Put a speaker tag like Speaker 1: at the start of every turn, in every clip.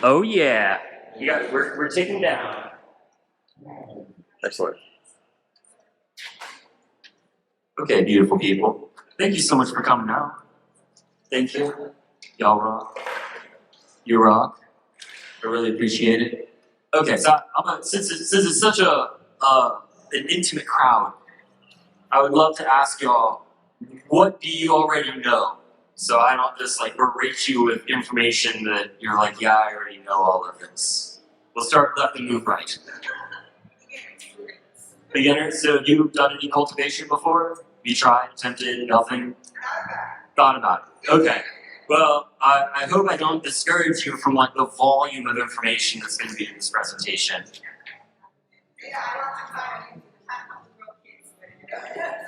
Speaker 1: Oh yeah, you got. We're taking down. Excellent. Okay, beautiful people. Thank you so much for coming out. Thank you. Y'all rock. You rock. I really appreciate it. Okay, so since it's such an intimate crowd, I would love to ask y'all, what do you already know? So I don't just like berate you with information that you're like, yeah, I already know all of this. We'll start left and move right. Beginner, so you've done any cultivation before? You tried, attempted, nothing? Thought about it. Okay. Well, I hope I don't discourage you from like the volume of information that's going to be in this presentation.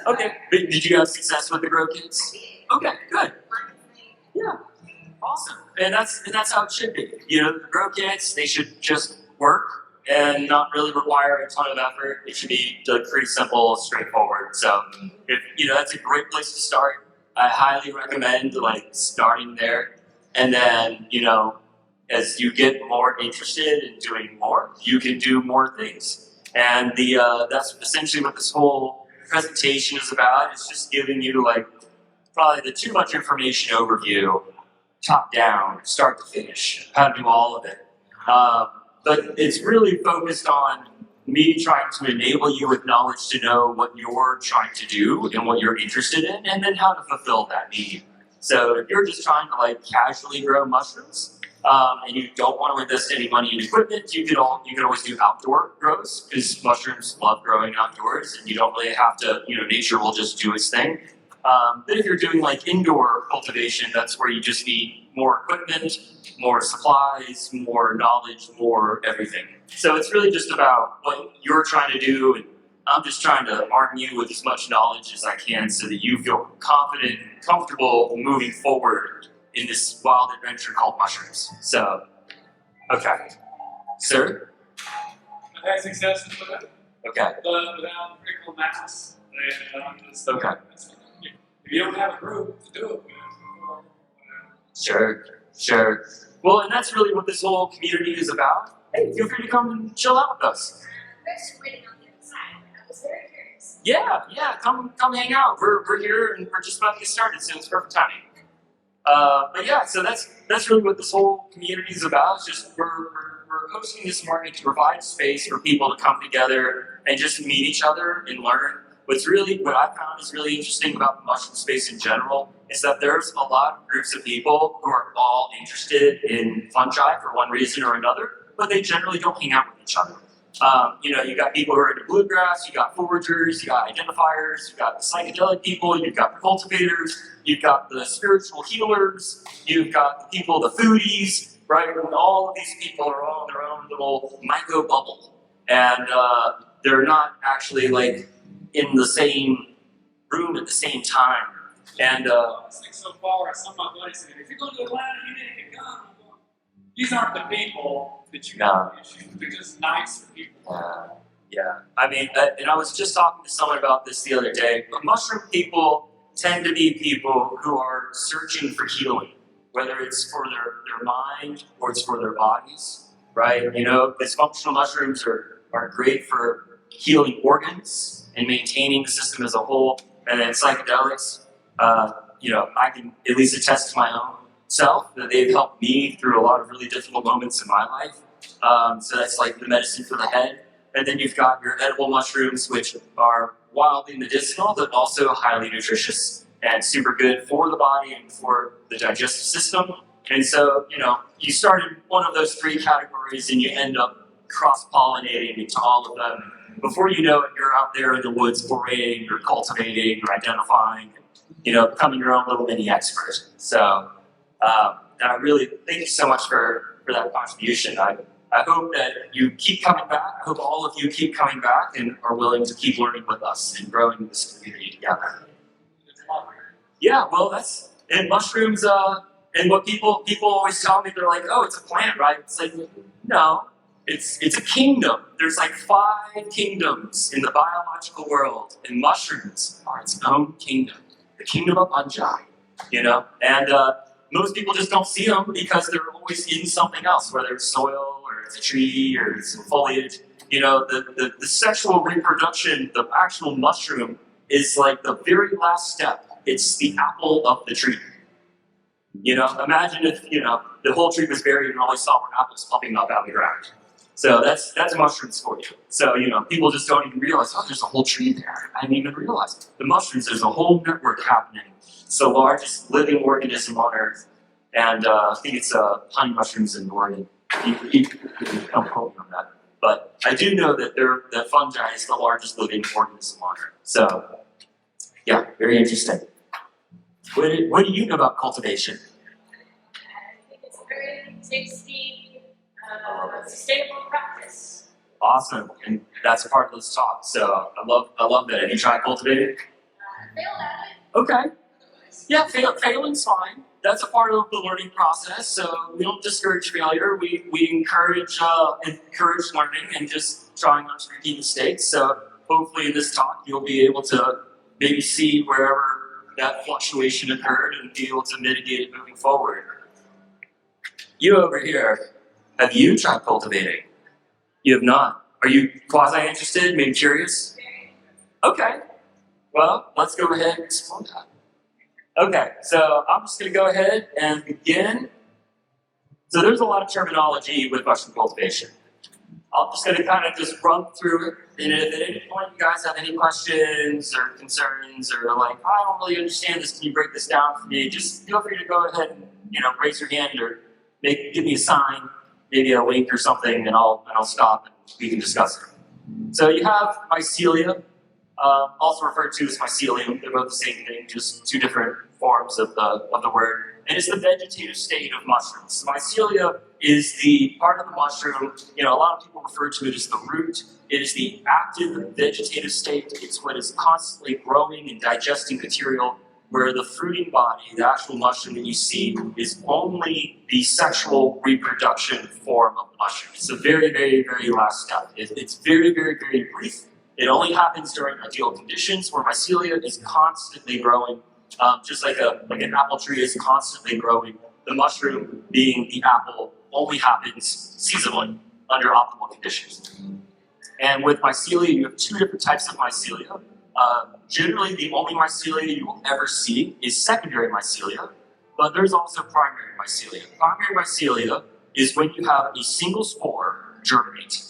Speaker 1: Okay. Did you have success with the grow kits? Okay, good. Yeah. Awesome. And that's how it should be. You know, the grow kits, they should just work and not really require a ton of effort. It should be like, pretty simple, straightforward. So if that's a great place to start. I highly recommend like starting there. And then, as you get more interested in doing more, you can do more things. And that's essentially what this whole presentation is about. It's just giving you like probably the too much information overview, top down, start to finish, how to do all of it. But it's really focused on me trying to enable you with knowledge to know what you're trying to do and what you're interested in, and then how to fulfill that need. So if you're just trying to like casually grow mushrooms, and you don't want to invest any money in equipment, you can always do outdoor grows because mushrooms love growing outdoors, and you don't really have to. Nature will just do its thing. But if you're doing like indoor cultivation, that's where you just need more equipment, more supplies, more knowledge, more everything. So it's really just about what you're trying to do, and I'm just trying to arm you with as much knowledge as I can so that you feel confident and comfortable moving forward in this wild adventure called mushrooms. So, okay. Sir?
Speaker 2: I've had success with it,
Speaker 1: Okay.
Speaker 2: but without critical mass.
Speaker 1: Okay.
Speaker 2: If you don't have a group to do it,
Speaker 1: Sure. Well, and that's really what this whole community is about. Hey, feel free to come and chill out with us.
Speaker 3: There's waiting on the other side. I was very curious.
Speaker 1: Yeah, come hang out. We're here and we're just about to get started, so it's perfect timing. But yeah, so that's really what this whole community is about. It's just we're hosting this morning to provide space for people to come together and just meet each other and learn. What I found is really interesting about the mushroom space in general is that there's a lot of groups of people who are all interested in fungi for one reason or another, but they generally don't hang out with each other. You got people who are into bluegrass, you got foragers, you got identifiers, you got the psychedelic people, you've got the cultivators, you've got the spiritual healers, you've got the people, the foodies, right? And all of these people are all in their own little micro bubble. And they're not actually like in the same room at the same time. And
Speaker 2: so far, some of my buddies said, if you're going to Atlanta, you need to come. These aren't the people that you have issues. They're just nice people.
Speaker 1: Yeah. I mean, and I was just talking to someone about this the other day. But mushroom people tend to be people who are searching for healing, whether it's for their mind or it's for their bodies, right? Dysfunctional mushrooms are great for healing organs and maintaining the system as a whole. And then psychedelics, I can at least attest to my own self that they've helped me through a lot of really difficult moments in my life. So that's like the medicine for the head. And then you've got your edible mushrooms, which are wildly medicinal, but also highly nutritious and super good for the body and for the digestive system. And so, you start in one of those three categories and you end up cross-pollinating into all of them. Before you know it, you're out there in the woods foraging or cultivating or identifying, becoming your own little mini expert. So, and I really thank you so much for that contribution. I hope that you keep coming back. I hope all of you keep coming back and are willing to keep learning with us and growing this community together. Yeah, well, and mushrooms, and what people always tell me, they're like, oh, it's a plant, right? It's like, no. It's a kingdom. There's like 5 kingdoms in the biological world, and mushrooms are its own kingdom, the kingdom of fungi, And most people just don't see them because they're always in something else, whether it's soil or it's a tree or it's some foliage. You know, the sexual reproduction, the actual mushroom is like the very last step. It's the apple of the tree. You know, imagine if, you know, the whole tree was buried and all you saw were apples popping up out of the ground. So that's mushrooms for you. So, you know, people just don't even realize, oh, there's a whole tree there. I didn't even realize it. The mushrooms, there's a whole network happening. It's the largest living organism on Earth. And I think it's honey mushrooms in Oregon. You don't quote me on that. But I do know that that fungi is the largest living organism on Earth. So, yeah, very interesting. What do you know about cultivation?
Speaker 3: I think it's a very tasty, sustainable practice.
Speaker 1: Awesome, and that's a part of this talk. So I love that. Have you tried cultivating?
Speaker 3: Failed at it.
Speaker 1: Okay. Yeah, failing's fine. That's a part of the learning process. So we don't discourage failure. We encourage learning and just trying not to repeat mistakes. So hopefully in this talk you'll be able to maybe see wherever that fluctuation occurred and be able to mitigate it moving forward. You over here, have you tried cultivating? You have not. Are you quasi-interested, maybe curious? Okay. Well, let's go ahead and explore that. Okay, so I'm just going to go ahead and begin. So there's a lot of terminology with mushroom cultivation. I'm just going to kind of just run through it. And if at any point you guys have any questions or concerns or like, I don't really understand this, can you break this down for me? Just feel free to go ahead and, you know, raise your hand or give me a sign, maybe a link or something, and I'll stop and we can discuss it. So you have mycelia, also referred to as mycelium. They're both the same thing, just two different forms of the word. And it's the vegetative state of mushrooms. Mycelia is the part of the mushroom, you know, a lot of people refer to it as the root. It is the active vegetative state. It's what is constantly growing and digesting material, where the fruiting body, the actual mushroom that you see, is only the sexual reproduction form of the mushroom. It's the very, very, very last step. It's very, very, very brief. It only happens during ideal conditions where mycelia is constantly growing. Just like an apple tree is constantly growing, the mushroom, being the apple, only happens seasonally under optimal conditions. And with mycelia, you have two different types of mycelia. Generally, the only mycelia you will ever see is secondary mycelia, but there's also primary mycelia. Primary mycelia is when you have a single spore germinate.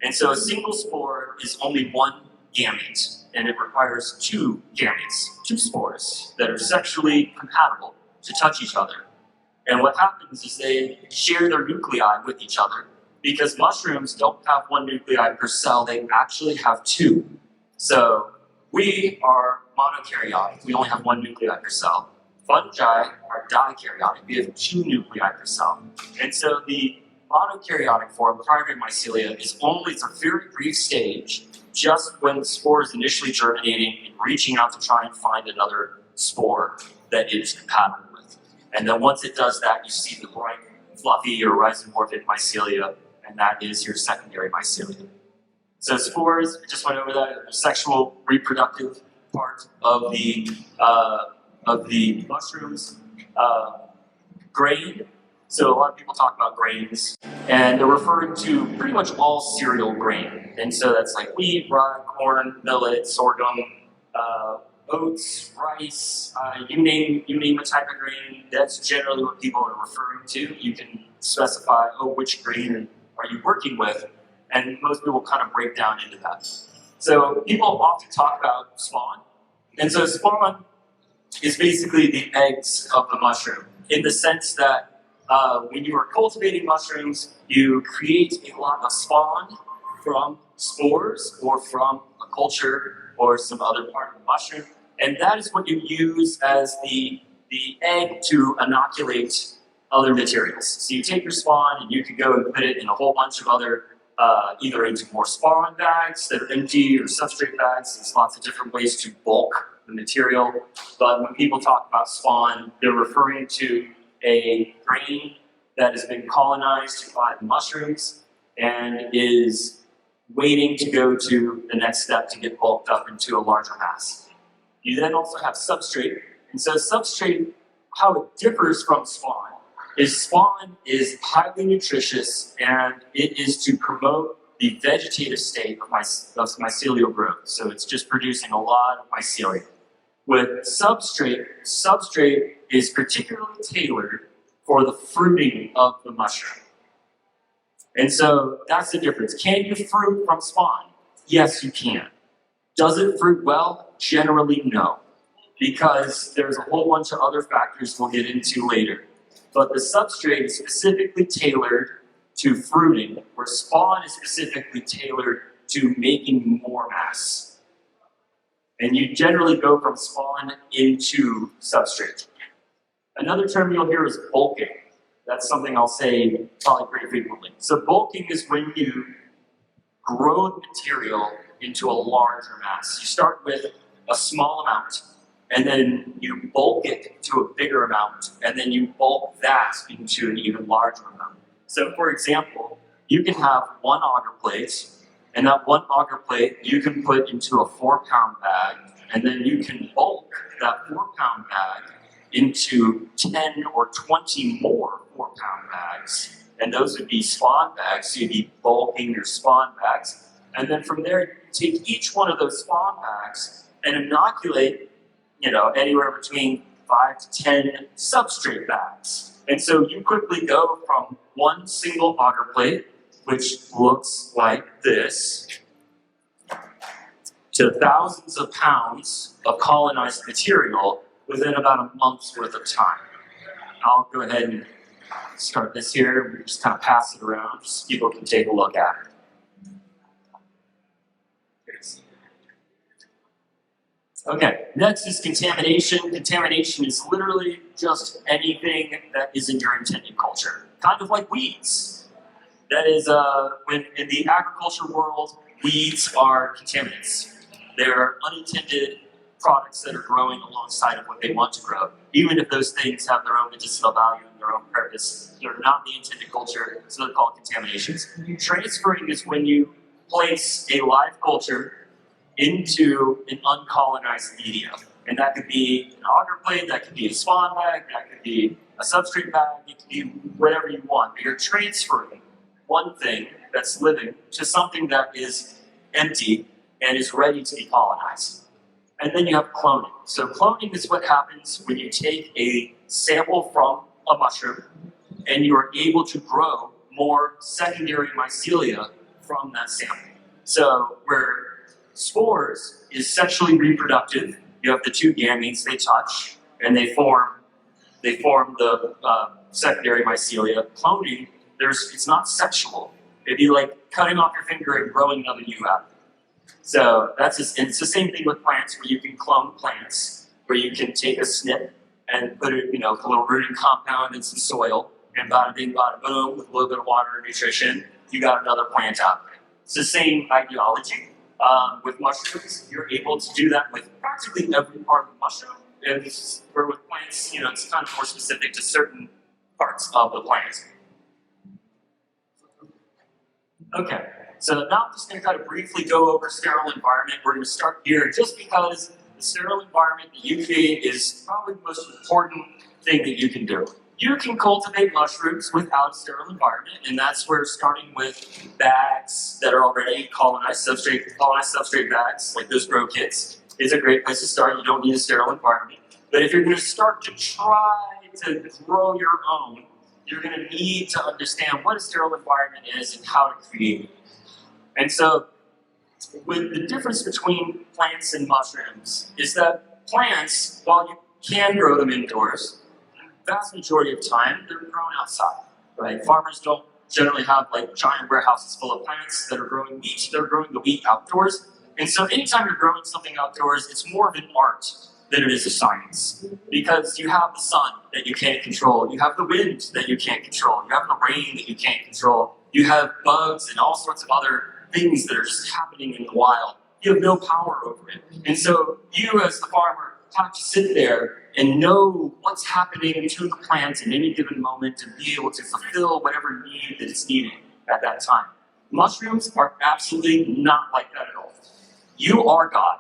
Speaker 1: And so a single spore is only one gamete, and it requires two gametes, two spores, that are sexually compatible to touch each other. And what happens is they share their nuclei with each other, because mushrooms don't have one nuclei per cell, they actually have two. So we are monokaryotic, we only have one nuclei per cell. Fungi are dikaryotic, we have two nuclei per cell. And so the monokaryotic form, primary mycelia, it's a very brief stage, just when the spore is initially germinating and reaching out to try and find another spore that it is compatible with. And then once it does that, you see the bright, fluffy or rhizomorphic mycelia, and that is your secondary mycelia. So spores, I just went over that, the sexual reproductive part of the mushrooms. Grain. So a lot of people talk about grains, and they're referring to pretty much all cereal grain. And so that's like wheat, rye, corn, millet, sorghum, oats, rice, you name a type of grain. That's generally what people are referring to. You can specify, which grain are you working with? And most people kind of break down into that. So people often talk about spawn. And so spawn is basically the eggs of the mushroom, in the sense that when you are cultivating mushrooms, you create a lot of spawn from spores or from a culture or some other part of the mushroom. And that is what you use as the egg to inoculate other materials. So you take your spawn and you can go and put it in a whole bunch of other, either into more spawn bags that are empty or substrate bags. There's lots of different ways to bulk the material. But when people talk about spawn, they're referring to a grain that has been colonized by the mushrooms and is waiting to go to the next step to get bulked up into a larger mass. You then also have substrate. And so substrate how it differs from spawn is highly nutritious, and it is to promote the vegetative state of mycelial growth. So it's just producing a lot of mycelia. With substrate is particularly tailored for the fruiting of the mushroom. And so that's the difference. Can you fruit from spawn? Yes, you can. Does it fruit well? Generally, no. Because there's a whole bunch of other factors we'll get into later. But the substrate is specifically tailored to fruiting, where spawn is specifically tailored to making more mass. And you generally go from spawn into substrate. Another term you'll hear is bulking. That's something I'll say probably pretty frequently. So bulking is when you grow the material into a larger mass. You start with a small amount, and then you bulk it to a bigger amount, and then you bulk that into an even larger amount. So for example, you can have one agar plate, and that one agar plate you can put into a 4-pound bag, and then you can bulk that 4-pound bag into 10 or 20 more 4-pound bags. And those would be spawn bags, so you'd be bulking your spawn bags. And then from there, you take each one of those spawn bags and inoculate, anywhere between 5 to 10 substrate bags. And so you quickly go from one single agar plate, which looks like this, to thousands of pounds of colonized material within about a month's worth of time. I'll go ahead and start this here. We just kind of pass it around just so people can take a look at it. Okay, next is contamination. Contamination is literally just anything that isn't your intended culture. Kind of like weeds. That is, when in the agriculture world, weeds are contaminants. They're unintended products that are growing alongside of what they want to grow. Even if those things have their own medicinal value and their own purpose, they're not the intended culture, so they're called contaminations. Transferring is when you place a live culture into an uncolonized medium. And that could be an agar plate, that could be a spawn bag, that could be a substrate bag, it could be whatever you want. But you're transferring one thing that's living to something that is empty and is ready to be colonized. And then you have cloning. So cloning is what happens when you take a sample from a mushroom and you are able to grow more secondary mycelia from that sample. So where spores is sexually reproductive, you have the two gametes, they touch, and they form the secondary mycelia. Cloning, it's not sexual. It'd be like cutting off your finger and growing another you out. So and it's the same thing with plants, where you can clone plants, where you can take a snip and put it, a little rooting compound in some soil, and bada bing, bada boom, with a little bit of water and nutrition, you got another plant out there. It's the same ideology. With mushrooms, you're able to do that with practically every part of the mushroom. And where with plants, it's kind of more specific to certain parts of the plant. Okay, so now I'm just going to kind of briefly go over sterile environment. We're going to start here just because the sterile environment that you create is probably the most important thing that you can do. You can cultivate mushrooms without a sterile environment, and that's where starting with bags that are already colonized substrate bags, like those grow kits, is a great place to start. You don't need a sterile environment. But if you're going to start to try to grow your own, you're going to need to understand what a sterile environment is and how to create it. And so, with the difference between plants and mushrooms is that plants, while you can grow them indoors, vast majority of time, they're grown outside, right? Farmers don't generally have like giant warehouses full of plants that are growing wheat. They're growing the wheat outdoors. And so anytime you're growing something outdoors, it's more of an art than it is a science. Because you have the sun that you can't control. You have the wind that you can't control. You have the rain that you can't control. You have bugs and all sorts of other things that are just happening in the wild. You have no power over it. And so you as the farmer have to sit there and know what's happening to the plant in any given moment and be able to fulfill whatever need that it's needing at that time. Mushrooms are absolutely not like that at all. You are God.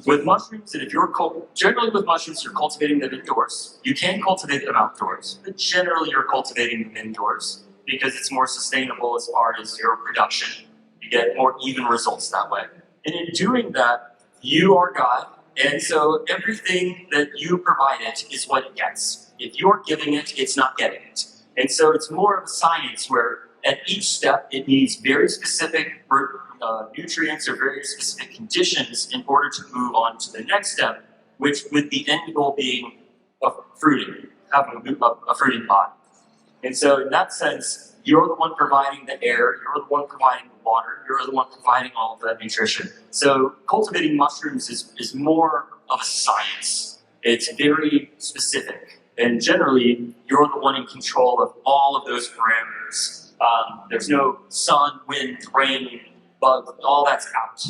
Speaker 1: With mushrooms, and if you're generally with mushrooms, you're cultivating them indoors. You can cultivate them outdoors, but generally you're cultivating them indoors because it's more sustainable as far as your production. You get more even results that way. And in doing that, you are God, and so everything that you provide it is what it gets. If you're giving it, it's not getting it. And so it's more of a science where at each step it needs very specific nutrients or very specific conditions in order to move on to the next step, which with the end goal being fruiting, having a fruiting body. And so in that sense, you're the one providing the air, you're the one providing the water, you're the one providing all of that nutrition. So cultivating mushrooms is more of a science. It's very specific. And generally, you're the one in control of all of those parameters. There's no sun, wind, rain, bugs, all that's out.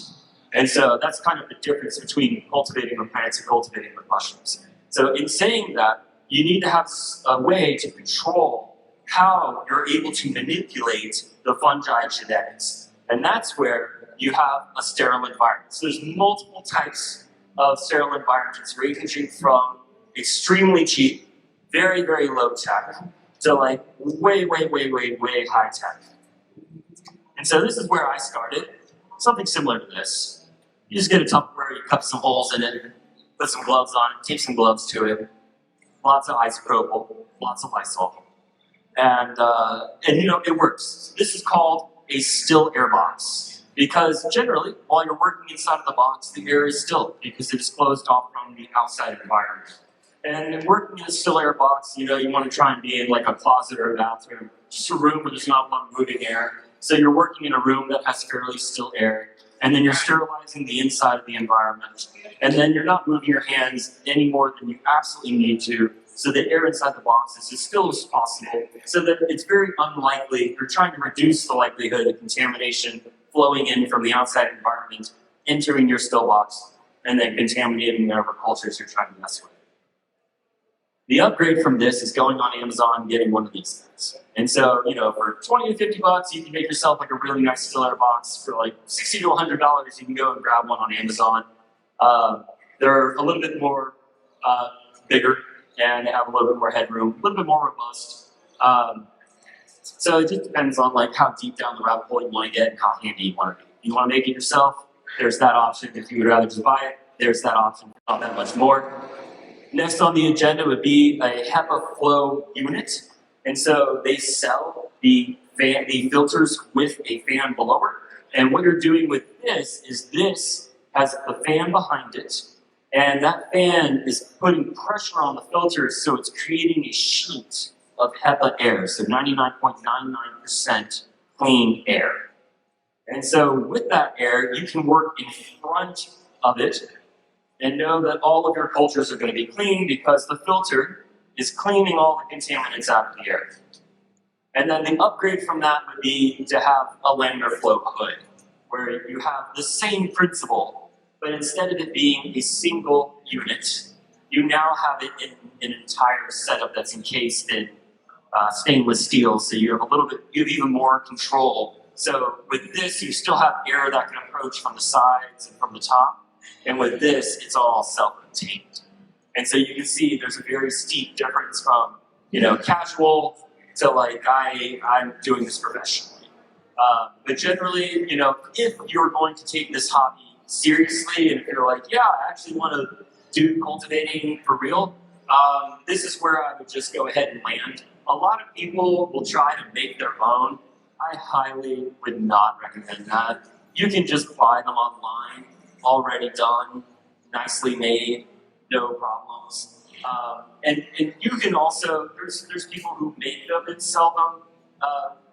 Speaker 1: And so that's kind of the difference between cultivating with plants and cultivating with mushrooms. So in saying that, you need to have a way to control how you're able to manipulate the fungi genetics. And that's where you have a sterile environment. So there's multiple types of sterile environments ranging from extremely cheap, very, very low tech, to like way, way, way, way, way high tech. And so this is where I started, something similar to this. You just get a Tupperware, you cut some holes in it, put some gloves on it, tape some gloves to it, lots of isopropyl, lots of Lysol. And you know, it works. This is called a still air box because generally, while you're working inside of the box, the air is still because it is closed off from the outside environment. And working in a still air box, you know, you want to try and be in like a closet or a bathroom, just a room where there's not a lot of moving air. So you're working in a room that has fairly still air, and then you're sterilizing the inside of the environment. And then you're not moving your hands any more than you absolutely need to, so the air inside the box is as still as possible, so that it's very unlikely, you're trying to reduce the likelihood of contamination flowing in from the outside environment, entering your still box, and then contaminating whatever cultures you're trying to mess with. The upgrade from this is going on Amazon and getting one of these things. And so, you know, for 20 to 50 bucks, you can make yourself like a really nice still air box. For like $60 to $100, you can go and grab one on Amazon. They're a little bit more bigger, and they have a little bit more headroom, a little bit more robust. So it just depends on like how deep down the rabbit hole you want to get and how handy you want to be. You want to make it yourself, there's that option. If you would rather just buy it, there's that option, not that much more. Next on the agenda would be a HEPA flow unit. And so they sell the filters with a fan blower. And what you're doing with this is this has the fan behind it. And that fan is putting pressure on the filters, so it's creating a sheet of HEPA air, so 99.99% clean air. And so with that air, you can work in front of it and know that all of your cultures are going to be clean because the filter is cleaning all the contaminants out of the air. And then the upgrade from that would be to have a laminar flow hood, where you have the same principle, but instead of it being a single unit, you now have it in an entire setup that's encased in stainless steel, so you have you have even more control. So with this, you still have air that can approach from the sides and from the top. And with this, it's all self-contained. And so you can see there's a very steep difference from, you know, casual to like, I'm doing this professionally. But generally, you know, if you're going to take this hobby seriously, and if you're like, yeah, I actually want to do cultivating for real, this is where I would just go ahead and land. A lot of people will try to make their own. I highly would not recommend that. You can just buy them online, already done, nicely made, no problems. And you can also, there's people who make them and sell them.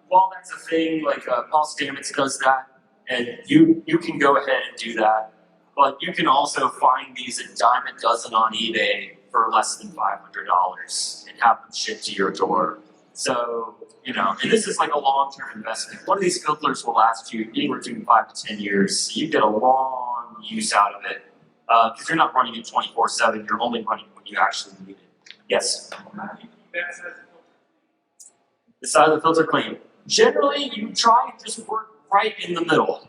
Speaker 1: While that's a thing, like Paul Stamets does that, and you can go ahead and do that. But you can also find these a dime a dozen on eBay for less than $500 and have them shipped to your door. So, you know, and this is like a long-term investment. One of these filters will last you anywhere between 5 to 10 years. So you get a long use out of it because you're not running it 24/7. You're only running when you actually need it. Yes? The side of the filter clean. Generally, you try and just work right in the middle.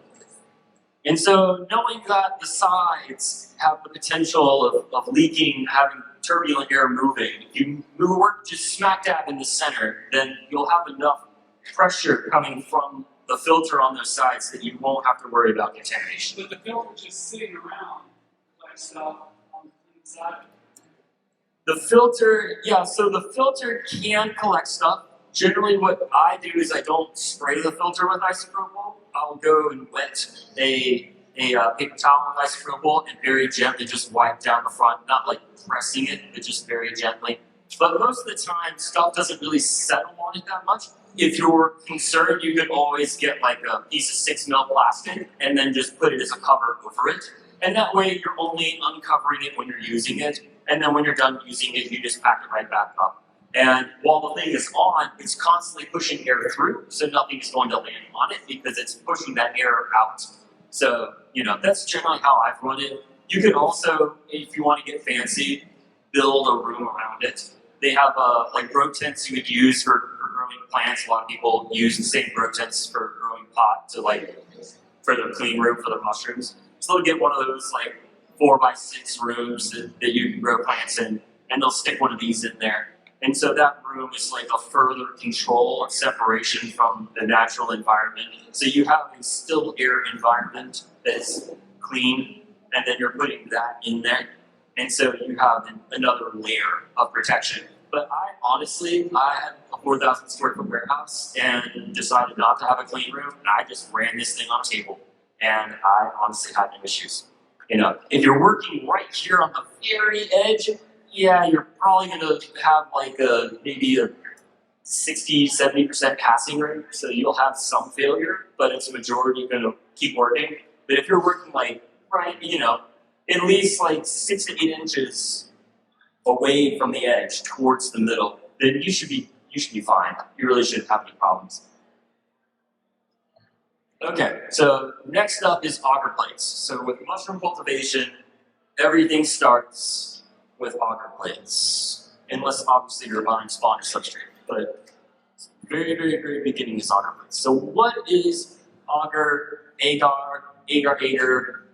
Speaker 1: And so knowing that the sides have the potential of leaking, having turbulent air moving, if you work just smack dab in the center, then you'll have enough pressure coming from the filter on those sides that you won't have to worry about contamination.
Speaker 2: But the filter's just sitting around like stuff on the inside.
Speaker 1: The filter, yeah, so the filter can collect stuff. Generally what I do is I don't spray the filter with isopropyl. I'll go and wet a paper towel with isopropyl and very gently just wipe down the front, not like pressing it, but just very gently. But most of the time, stuff doesn't really settle on it that much. If you're concerned, you could always get like a piece of 6 mil plastic and then just put it as a cover over it. And that way you're only uncovering it when you're using it. And then when you're done using it, you just pack it right back up. And while the thing is on, it's constantly pushing air through, so nothing is going to land on it because it's pushing that air out. So, that's generally how I've run it. You can also, if you want to get fancy, build a room around it. They have like grow tents you would use for growing plants. A lot of people use the same grow tents for growing pot for their clean room for their mushrooms. So they'll get one of those like 4x6 rooms that you can grow plants in, and they'll stick one of these in there. And so that room is like a further control and separation from the natural environment. So you have a still air environment that is clean, and then you're putting that in there. And so you have another layer of protection. But I had a 4,000 square foot warehouse and decided not to have a clean room. And I just ran this thing on a table, and I honestly had no issues. If you're working right here on the very edge, yeah, you're probably going to have like maybe a 60-70% passing rate, so you'll have some failure, but it's a majority going to keep working. But if you're working like right, at least like 6 to 8 inches away from the edge towards the middle, then you should be fine. You really shouldn't have any problems. Okay, so next up is auger plates. So with mushroom cultivation, everything starts with auger plates, unless obviously you're buying spawn or substrate. But very, very, very beginning is auger plates. So what is auger, agar,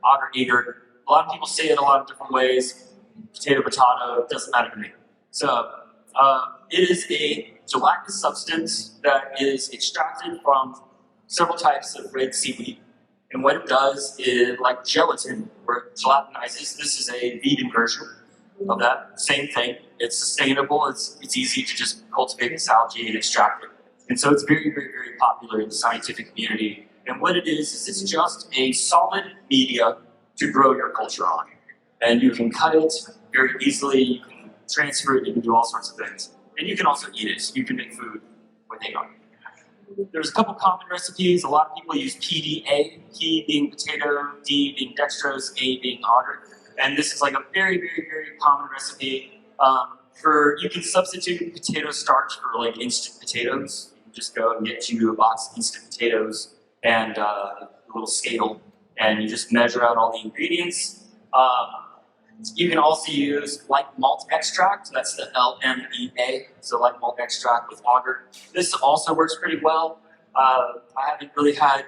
Speaker 1: auger? A lot of people say it a lot of different ways. Potato, doesn't matter to me. So it is a gelatinous substance that is extracted from several types of red seaweed. And what it does is, like gelatin, where it gelatinizes, this is a vegan version of that same thing. It's sustainable, it's easy to just cultivate this algae and extract it. And so it's very, very, very popular in the scientific community. And what it is it's just a solid media to grow your culture on. And you can cut it very easily, you can transfer it, you can do all sorts of things. And you can also eat it. You can make food with agar. There's a couple common recipes. A lot of people use PDA, P being potato, D being dextrose, A being auger. And this is like a very, very, very common recipe. You can substitute potato starch for like instant potatoes. You can just go and get you a box of instant potatoes and a little scale, and you just measure out all the ingredients. You can also use light malt extract, that's the LMEA, so light malt extract with auger. This also works pretty well. I haven't really had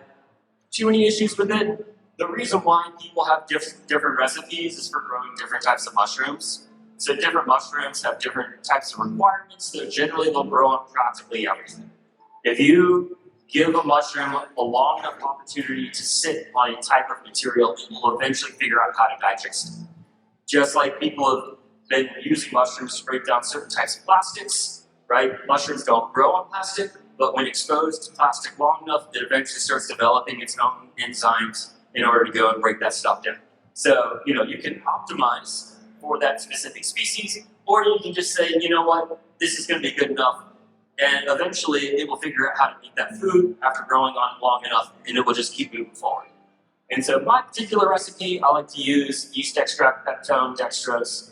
Speaker 1: too many issues with it. The reason why people have different recipes is for growing different types of mushrooms. So different mushrooms have different types of requirements, so generally they'll grow on practically everything. If you give a mushroom a long enough opportunity to sit on a type of material, it will eventually figure out how to digest it. Just like people have been using mushrooms to break down certain types of plastics, right? Mushrooms don't grow on plastic, but when exposed to plastic long enough, it eventually starts developing its own enzymes in order to go and break that stuff down. So, you can optimize for that specific species, or you can just say, you know what, this is going to be good enough, and eventually it will figure out how to eat that food after growing on it long enough, and it will just keep moving forward. And so my particular recipe, I like to use yeast extract, peptone, dextrose.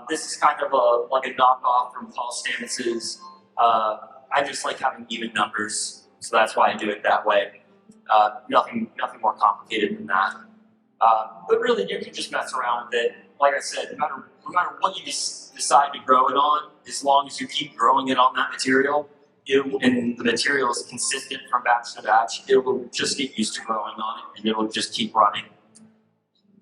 Speaker 1: This is kind of like a knockoff from Paul Stamets's. I just like having even numbers, so that's why I do it that way. Nothing more complicated than that. But really, you can just mess around with it. Like I said, no matter what you decide to grow it on, as long as you keep growing it on that material, and the material is consistent from batch to batch, it will just get used to growing on it, and it will just keep running.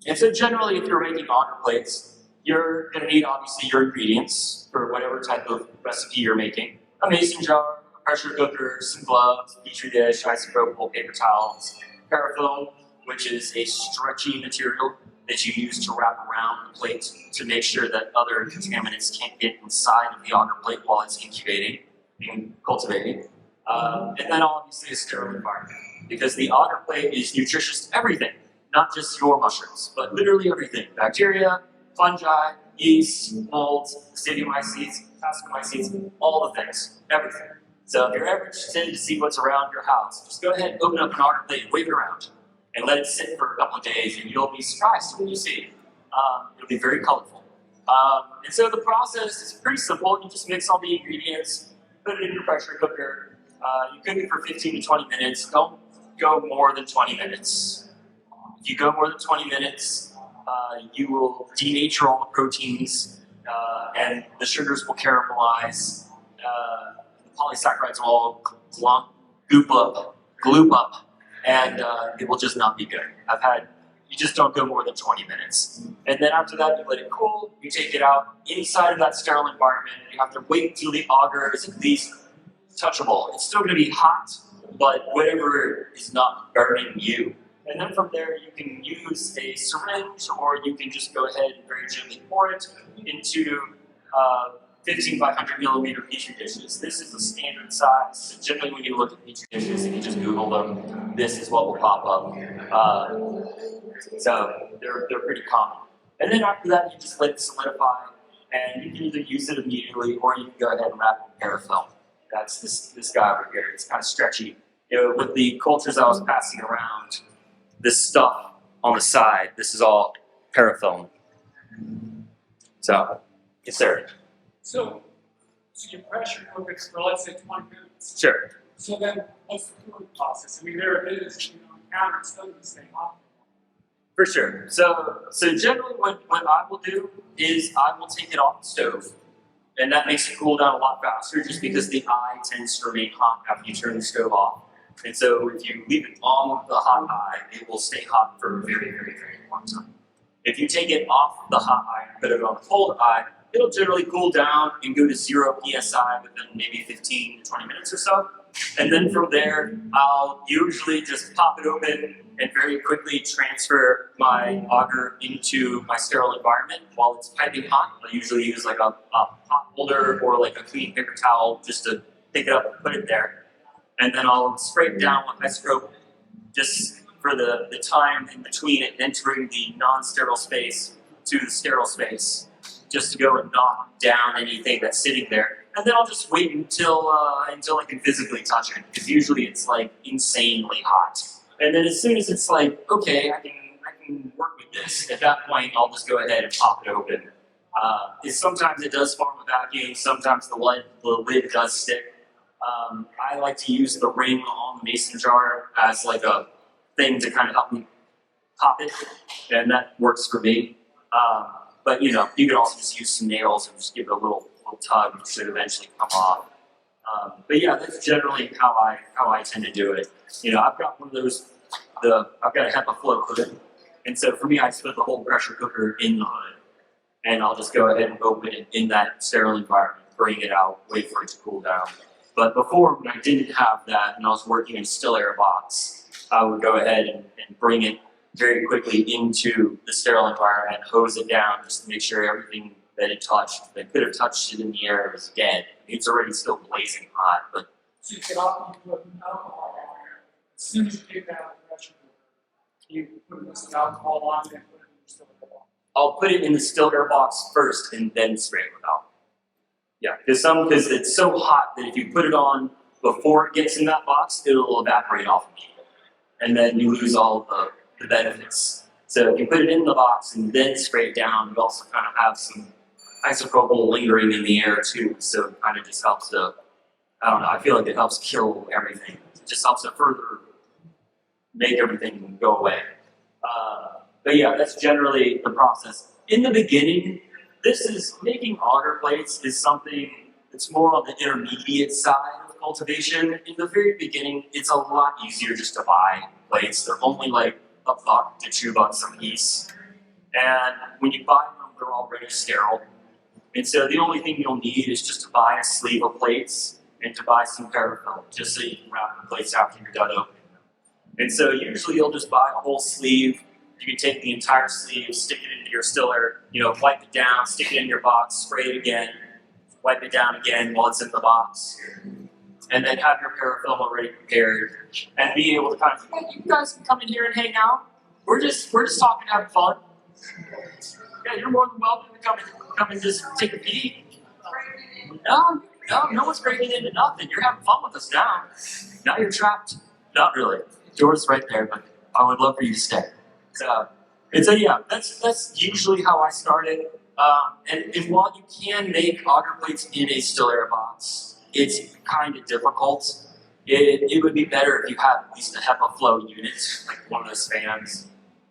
Speaker 1: And so generally, if you're making auger plates, you're going to need obviously your ingredients for whatever type of recipe you're making. A mason jar, a pressure cooker, some gloves, petri dish, isopropyl paper towels, parafilm, which is a stretchy material that you use to wrap around the plate to make sure that other contaminants can't get inside of the auger plate while it's incubating and cultivating. And then obviously a sterile environment, because the auger plate is nutritious to everything, not just your mushrooms, but literally everything. Bacteria, fungi, yeast, molds, stadiomycetes, ascomycetes, all the things, everything. So if you're ever interested to see what's around your house, just go ahead and open up an auger plate and wave it around and let it sit for a couple of days, and you'll be surprised when you see. It'll be very colorful. And so the process is pretty simple. You just mix all the ingredients, put it in your pressure cooker. You cook it for 15 to 20 minutes. Don't go more than 20 minutes. If you go more than 20 minutes, you will denature all the proteins, and the sugars will caramelize. The polysaccharides will all gloop up, and it will just not be good. You just don't go more than 20 minutes. And then after that, you let it cool, you take it out inside of that sterile environment, and you have to wait until the auger is at least touchable. It's still gonna be hot, but whatever is not burning you. And then from there, you can use a syringe, or you can just go ahead and very gently pour it into 15 by 100 millimeter petri dishes. This is the standard size. So generally, when you look at petri dishes, if you just Google them, this is what will pop up. So they're pretty common. And then after that, you just let it solidify, and you can either use it immediately, or you can go ahead and wrap it in parafilm. That's this guy over here. It's kind of stretchy. With the cultures I was passing around, this stuff on the side, this is all parafilm. So, yes, sir.
Speaker 2: So you pressure cook it for, let's say, 20 minutes.
Speaker 1: Sure.
Speaker 2: So then what's the cooling process? I mean, there it is, counter, it's still going to stay hot.
Speaker 1: For sure. So generally what I will do is I will take it off the stove, and that makes it cool down a lot faster just because the eye tends to remain hot after you turn the stove off. And so if you leave it on the hot eye, it will stay hot for a very, very, very long time. If you take it off the hot eye and put it on the cold eye, it'll generally cool down and go to 0 psi within maybe 15 to 20 minutes or so. And then from there, I'll usually just pop it open and very quickly transfer my auger into my sterile environment while it's piping hot. I usually use like a hot holder or like a clean paper towel just to pick it up and put it there. And then I'll spray it down with isopropyl just for the time in between it entering the non-sterile space to the sterile space, just to go and knock down anything that's sitting there. And then I'll just wait until I can physically touch it, because usually it's like insanely hot. And then as soon as it's like, okay, I can work with this, at that point I'll just go ahead and pop it open. Sometimes it does form a vacuum, sometimes the lid does stick. I like to use the ring on the mason jar as like a thing to kind of help me pop it, and that works for me. But you can also just use some nails and just give it a little tug. It should eventually come off. But yeah, that's generally how I tend to do it. I've got one of those. I've got a HEPA float hood, and so for me, I just put the whole pressure cooker in the hood, and I'll just go ahead and open it in that sterile environment, bring it out, wait for it to cool down. But before, when I didn't have that, and I was working in a still air box, I would go ahead and bring it very quickly into the sterile environment, hose it down just to make sure everything that it touched, that could have touched it in the air, was dead. It's already still blazing hot, but
Speaker 2: So you get off, you put alcohol on there. As soon as you get that out of the pressure cooker, you put some alcohol on it and put it in your still air box.
Speaker 1: I'll put it in the still air box first and then spray it with alcohol. Yeah, because it's so hot that if you put it on before it gets in that box, it'll evaporate off of you, and then you lose all the benefits. So if you put it in the box and then spray it down, you also kind of have some isopropyl lingering in the air too. So it kind of just helps to, I don't know, I feel like it helps kill everything. It just helps to further make everything go away. But yeah, that's generally the process. In the beginning, making auger plates is something that's more on the intermediate side of cultivation, in the very beginning, it's a lot easier just to buy plates. They're only like $1 to $2 a piece. And when you buy them, they're already sterile. And so the only thing you'll need is just to buy a sleeve of plates and to buy some paraffin, just so you can wrap the plates after you're done opening them. And so usually you'll just buy a whole sleeve. You can take the entire sleeve, stick it into your stiller, wipe it down, stick it in your box, spray it again, wipe it down again while it's in the box, and then have your parafilm already prepared, and be able to kind of, hey, you guys can come in here and hang out. We're just talking, having fun. Yeah, you're more than welcome to come and just take a peek. No one's breaking into nothing. You're having fun with us now. Now you're trapped. Not really. Door's right there, but I would love for you to stay. So yeah, that's usually how I started. And while you can make auger plates in a still air box, it's kind of difficult. It would be better if you had at least a HEPA flow unit, like one of those fans.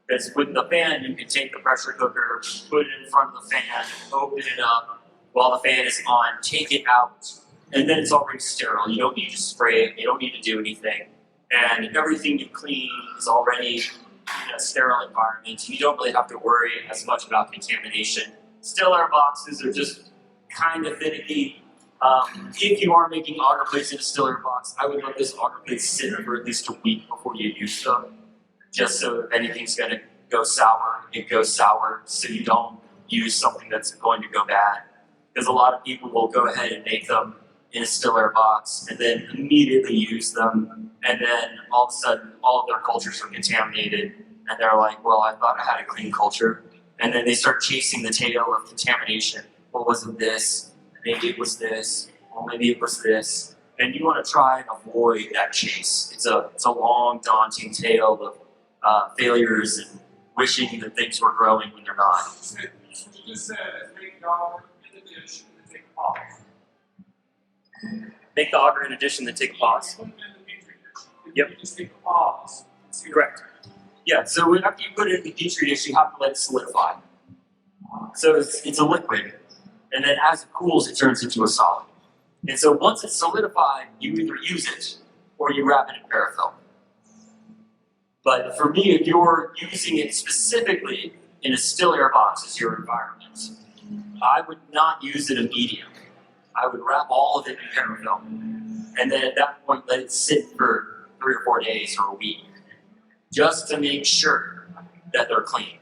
Speaker 1: Because with the fan, you can take the pressure cooker, put it in front of the fan, open it up while the fan is on, take it out, and then it's already sterile. You don't need to spray it, you don't need to do anything. And everything you clean is already in a sterile environment. You don't really have to worry as much about contamination. Still air boxes are just kind of finicky. If you are making auger plates in a still air box, I would let this auger plate sit for at least a week before you use them. Just so if anything's going to go sour, it goes sour, so you don't use something that's going to go bad. Because a lot of people will go ahead and make them in a still air box and then immediately use them, and then all of a sudden all of their cultures are contaminated, and they're like, well, I thought I had a clean culture, and then they start chasing the tail of contamination. Well, wasn't this? Maybe it was this. Well, maybe it was this. And you want to try and avoid that chase. It's a long, daunting tale of failures and wishing that things were growing when they're not.
Speaker 2: What you just said is make the auger in the dish and take a pause.
Speaker 1: Make the auger in a dish and then take a pause.
Speaker 2: Put it in the petri dish.
Speaker 1: Yep.
Speaker 2: You just take a pause.
Speaker 1: Correct. Yeah, so after you put it in the petri dish, you have to let it solidify. So it's a liquid, and then as it cools, it turns into a solid. And so once it's solidified, you either use it or you wrap it in paraffin. But for me, if you're using it specifically in a still air box as your environment, I would not use it immediately. I would wrap all of it in parafilm, and then at that point let it sit for 3 or 4 days or a week, just to make sure that they're clean.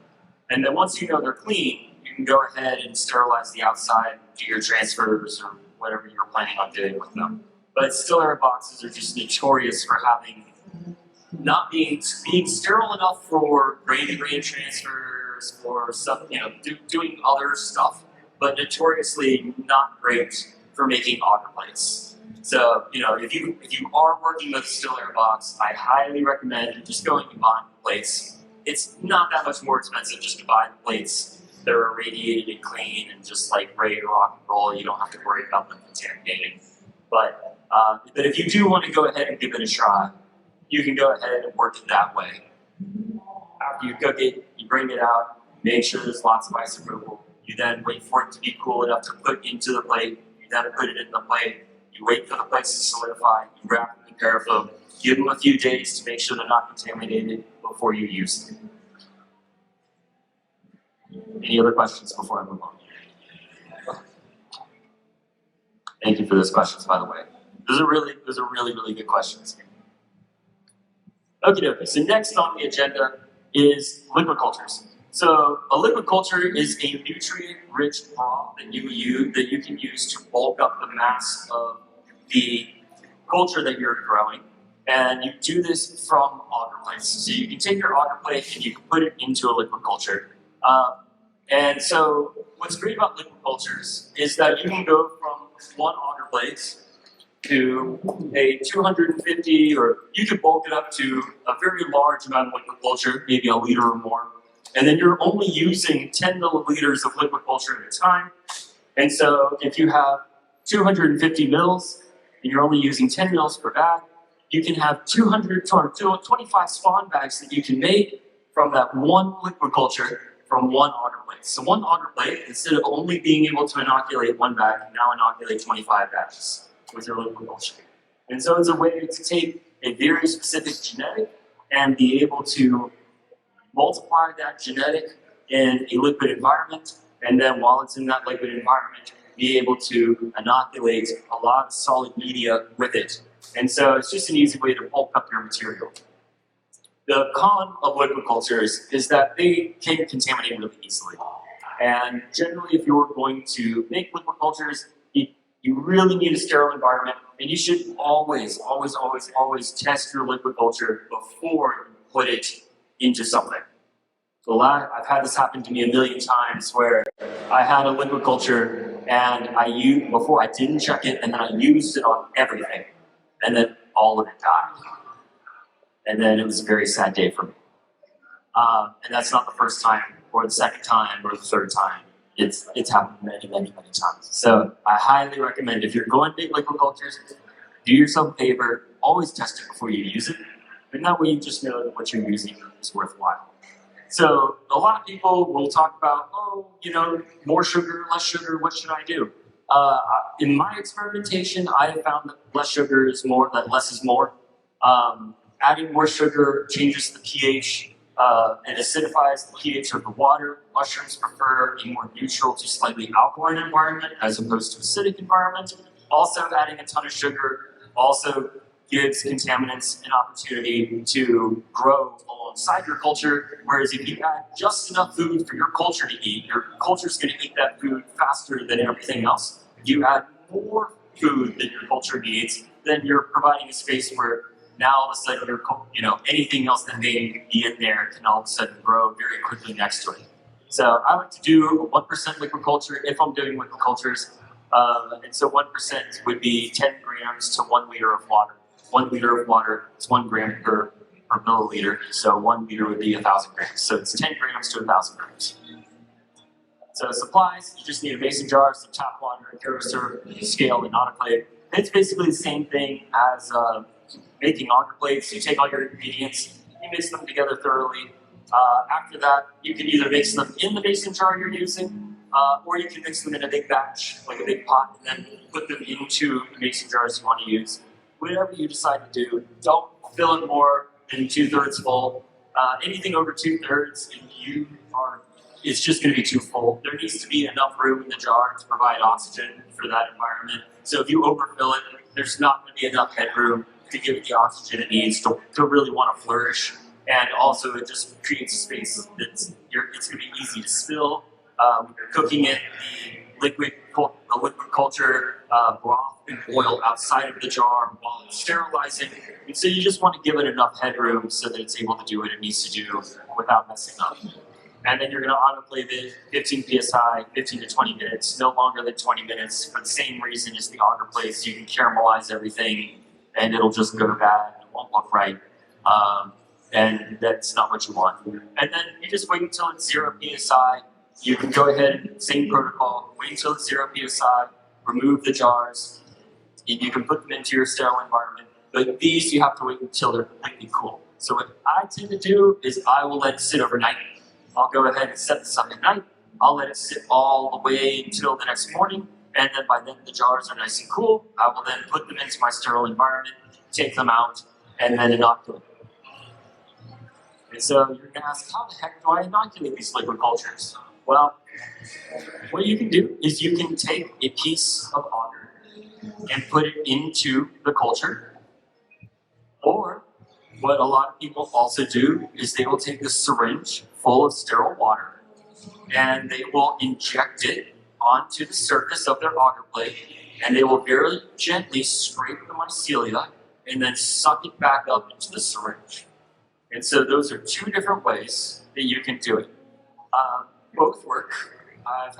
Speaker 1: And then once you know they're clean, you can go ahead and sterilize the outside, do your transfers or whatever you're planning on doing with them. But still air boxes are just notorious for having not being sterile enough for grain-to-grain transfers or stuff, doing other stuff, but notoriously not great for making auger plates. So, if you are working with a still air box, I highly recommend just going and buying the plates. It's not that much more expensive just to buy the plates that are irradiated and clean and just like ready to rock and roll. You don't have to worry about them contaminating. But if you do want to go ahead and give it a try, you can go ahead and work it that way. After you cook it, you bring it out, make sure there's lots of isopropyl. You then wait for it to be cool enough to put into the plate. You then put it in the plate. You wait for the plates to solidify. You wrap them in paraffin. Give them a few days to make sure they're not contaminated before you use them. Any other questions before I move on? Thank you for those questions, by the way. Those are really good questions. Okay, so next on the agenda is liquid cultures. So a liquid culture is a nutrient-rich broth that you can use to bulk up the mass of the culture that you're growing. And you do this from auger plates. So you can take your auger plate and you can put it into a liquid culture. And so what's great about liquid cultures is that you can go from one auger plate to a 250, or you could bulk it up to a very large amount of liquid culture, maybe a liter or more. And then you're only using 10 milliliters of liquid culture at a time. And so if you have 250 mils and you're only using 10 mils per bag, you can have 25 spawn bags that you can make from that one liquid culture from one auger plate. So one auger plate, instead of only being able to inoculate one bag, can now inoculate 25 bags with your liquid culture. And so it's a way to take a very specific genetic and be able to multiply that genetic in a liquid environment, and then while it's in that liquid environment, be able to inoculate a lot of solid media with it. And so it's just an easy way to bulk up your material. The con of liquid cultures is that they can contaminate really easily. And generally, if you're going to make liquid cultures, you really need a sterile environment, and you should always test your liquid culture before you put it into something. So I've had this happen to me a million times where I had a liquid culture and before I didn't check it, and then I used it on everything, and then all of it died. And then it was a very sad day for me. And that's not the first time, or the second time, or the third time. It's happened many times. So I highly recommend, if you're going to make liquid cultures, do yourself a favor, always test it before you use it. And that way you just know that what you're using is worthwhile. So a lot of people will talk about, more sugar, less sugar, what should I do? In my experimentation, I have found that less sugar is more, that less is more. Adding more sugar changes the pH and acidifies the pH of the water. Mushrooms prefer a more neutral to slightly alkaline environment as opposed to acidic environment. Also, adding a ton of sugar also gives contaminants an opportunity to grow alongside your culture, whereas if you add just enough food for your culture to eat, your culture is going to eat that food faster than everything else. If you add more food than your culture needs, then you're providing a space where now all of a sudden anything else that may be in there can all of a sudden grow very quickly next to it. So I like to do a 1% liquid culture if I'm doing liquid cultures. And so 1% would be 10 grams to 1 liter of water. 1 liter of water is 1 gram per milliliter, so 1 liter would be 1,000 grams. So it's 10 grams to 1,000 grams. So supplies, you just need a mason jar, some tap water, a canister, scale, and autoclave. It's basically the same thing as making agar plates. You take all your ingredients, you mix them together thoroughly. After that, you can either mix them in the mason jar you're using, or you can mix them in a big batch, like a big pot, and then put them into the mason jars you want to use. Whatever you decide to do, don't fill it more than 2/3 full. Anything over 2/3, it's just going to be too full. There needs to be enough room in the jar to provide oxygen for that environment. So if you overfill it, there's not going to be enough headroom to give it the oxygen it needs to really want to flourish. And also, it just creates a space it's going to be easy to spill. When you're cooking it, the liquid culture broth and oil outside of the jar while it's sterilizing. And so you just want to give it enough headroom so that it's able to do what it needs to do without messing up. And then you're going to autoclave it 15 psi, 15 to 20 minutes, no longer than 20 minutes, for the same reason as the agar plates. You can caramelize everything and it'll just go bad, it won't look right. And that's not what you want. And then you just wait until it's 0 psi. You can go ahead, same protocol, wait until it's 0 psi, remove the jars, and you can put them into your sterile environment. But these you have to wait until they're completely cool. So what I tend to do is I will let it sit overnight. I'll go ahead and set this up at night. I'll let it sit all the way until the next morning, and then by then the jars are nice and cool. I will then put them into my sterile environment, take them out, and then inoculate them. And so you're going to ask, how the heck do I inoculate these liquid cultures? Well, what you can do is you can take a piece of agar and put it into the culture. Or what a lot of people also do is they will take a syringe full of sterile water and they will inject it onto the surface of their agar plate, and they will very gently scrape the mycelia and then suck it back up into the syringe. And so those are two different ways that you can do it. Both work. I've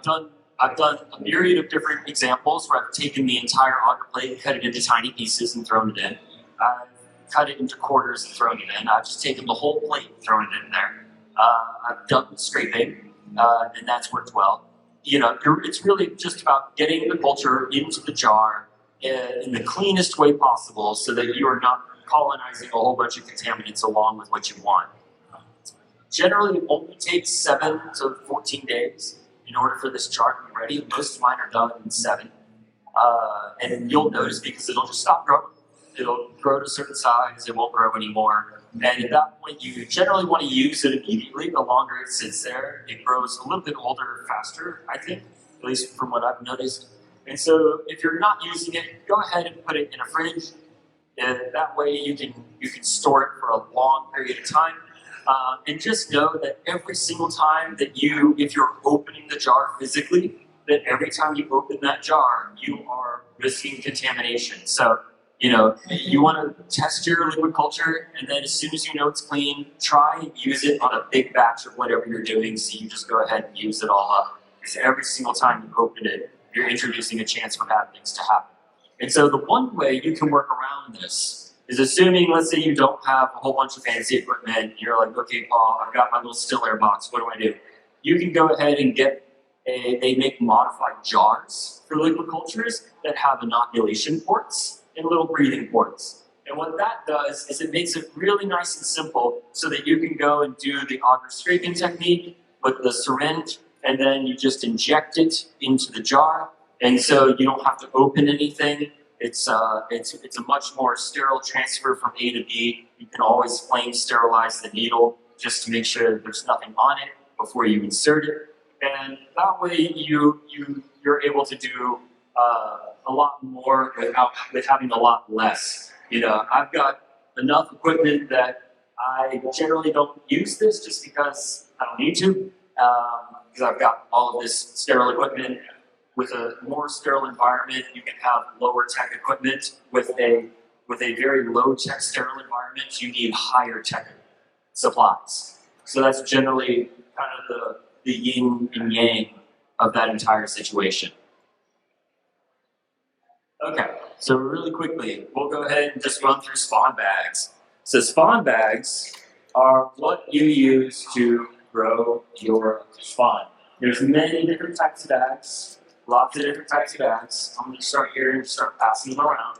Speaker 1: done a myriad of different examples where I've taken the entire agar plate, cut it into tiny pieces, and thrown it in. I've cut it into quarters and thrown it in. I've just taken the whole plate and thrown it in there. I've done scraping, and that's worked well. It's really just about getting the culture into the jar in the cleanest way possible so that you are not colonizing a whole bunch of contaminants along with what you want. Generally, it only takes 7 to 14 days in order for this jar to be ready. Most of mine are done in 7. And you'll notice because it'll just stop growing. It'll grow to a certain size, it won't grow anymore. And at that point, you generally want to use it immediately. The longer it sits there, it grows a little bit older faster, I think, at least from what I've noticed. And so if you're not using it, go ahead and put it in a fridge. And that way you can store it for a long period of time. And just know that every single time that if you're opening the jar physically, that every time you open that jar, you are risking contamination. So, you want to test your liquid culture, and then as soon as you know it's clean, try and use it on a big batch of whatever you're doing. So you just go ahead and use it all up. Because every single time you open it, you're introducing a chance for bad things to happen. And so the one way you can work around this is assuming, let's say you don't have a whole bunch of fancy equipment, and you're like, okay, Paul, I've got my little still air box, what do I do? You can go ahead and they make modified jars for liquid cultures that have inoculation ports and little breathing ports. And what that does is it makes it really nice and simple so that you can go and do the auger scraping technique with the syringe, and then you just inject it into the jar. And so you don't have to open anything. It's a much more sterile transfer from A to B. You can always flame sterilize the needle just to make sure that there's nothing on it before you insert it. And that way you're able to do a lot more with having a lot less. I've got enough equipment that I generally don't use this just because I don't need to. Because I've got all of this sterile equipment. With a more sterile environment, you can have lower tech equipment. With a very low tech sterile environment, you need higher tech supplies. So that's generally kind of the yin and yang of that entire situation. Okay, so really quickly, we'll go ahead and just run through spawn bags. So spawn bags are what you use to grow your spawn. There's many different types of bags, lots of different types of bags. I'm going to start here and start passing them around.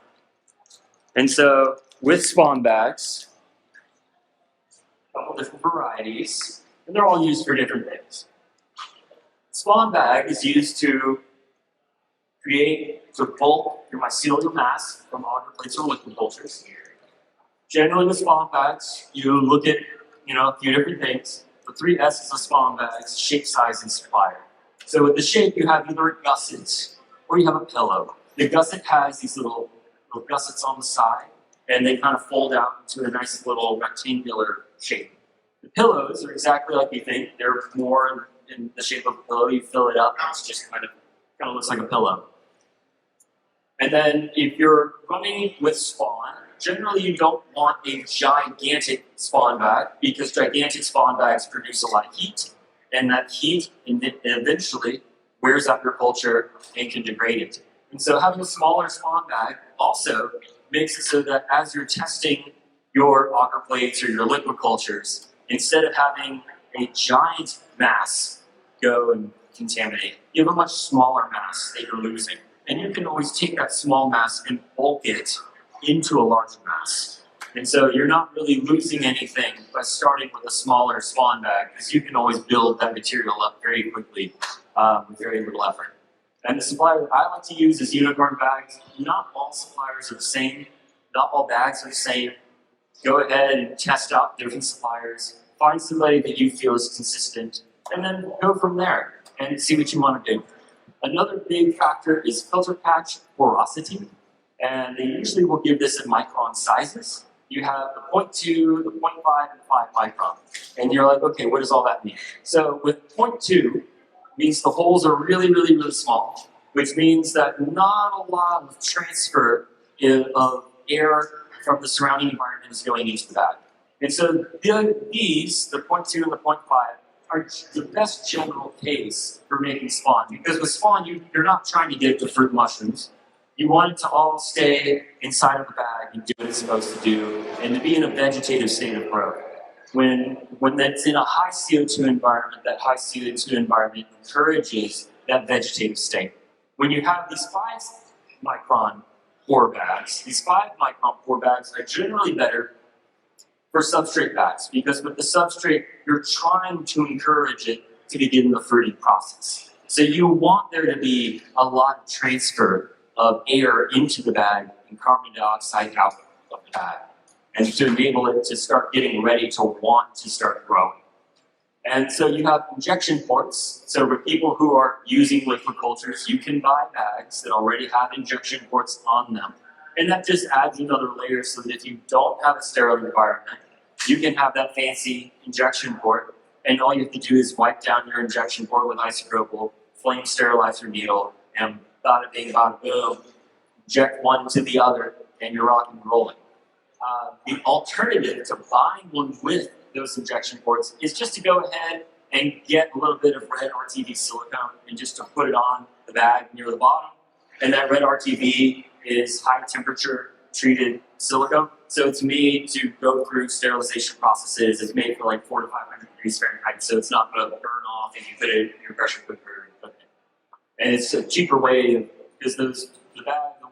Speaker 1: And so with spawn bags, a couple different varieties, and they're all used for different things. Spawn bag is used to bulk your mycelial mass from auger plates or liquid cultures. Generally with spawn bags, you look at a few different things. The 3 S's of spawn bags: shape, size, and supplier. So with the shape, you have either a gusset or you have a pillow. The gusset has these little gussets on the side, and they kind of fold out into a nice little rectangular shape. The pillows are exactly like you think. They're more in the shape of a pillow. You fill it up, and it's just kind of looks like a pillow. And then if you're running with spawn, generally you don't want a gigantic spawn bag because gigantic spawn bags produce a lot of heat, and that heat eventually wears out your culture and can degrade it. And so having a smaller spawn bag also makes it so that as you're testing your auger plates or your liquid cultures, instead of having a giant mass go and contaminate, you have a much smaller mass that you're losing. And you can always take that small mass and bulk it into a larger mass. And so you're not really losing anything by starting with a smaller spawn bag, because you can always build that material up very quickly with very little effort. And the supplier that I like to use is unicorn bags. Not all suppliers are the same. Not all bags are the same. Go ahead and test out different suppliers. Find somebody that you feel is consistent, and then go from there and see what you want to do. Another big factor is filter patch porosity, and they usually will give this in micron sizes. You have the 0.2, the 0.5, and the 5 micron. And you're like, okay, what does all that mean? So with 0.2, means the holes are really, really, really small, which means that not a lot of transfer of air from the surrounding environment is going into the bag. And so these, the 0.2 and the 0.5, are the best general case for making spawn. Because with spawn, you're not trying to get the fruit mushrooms. You want it to all stay inside of the bag and do what it's supposed to do, and to be in a vegetative state of growth. When that's in a high CO2 environment, that high CO2 environment encourages that vegetative state. When you have these 5 micron pore bags, these 5 micron pore bags are generally better for substrate bags, because with the substrate, you're trying to encourage it to begin the fruiting process. So you want there to be a lot of transfer of air into the bag and carbon dioxide out of the bag, and to enable it to start getting ready to want to start growing. And so you have injection ports. So for people who are using liquid cultures, you can buy bags that already have injection ports on them. And that just adds another layer so that if you don't have a sterile environment, you can have that fancy injection port, and all you have to do is wipe down your injection port with isopropyl, flame sterilize your needle, and bada bing, bada boom, inject one to the other, and you're rocking and rolling. The alternative to buying one with those injection ports is just to go ahead and get a little bit of red RTV silicone and just to put it on the bag near the bottom. And that red RTV is high temperature treated silicone. So it's made to go through sterilization processes. It's made for like 400 to 500 degrees Fahrenheit. So it's not going to burn off if you put it in your pressure cooker. And it's a cheaper way because the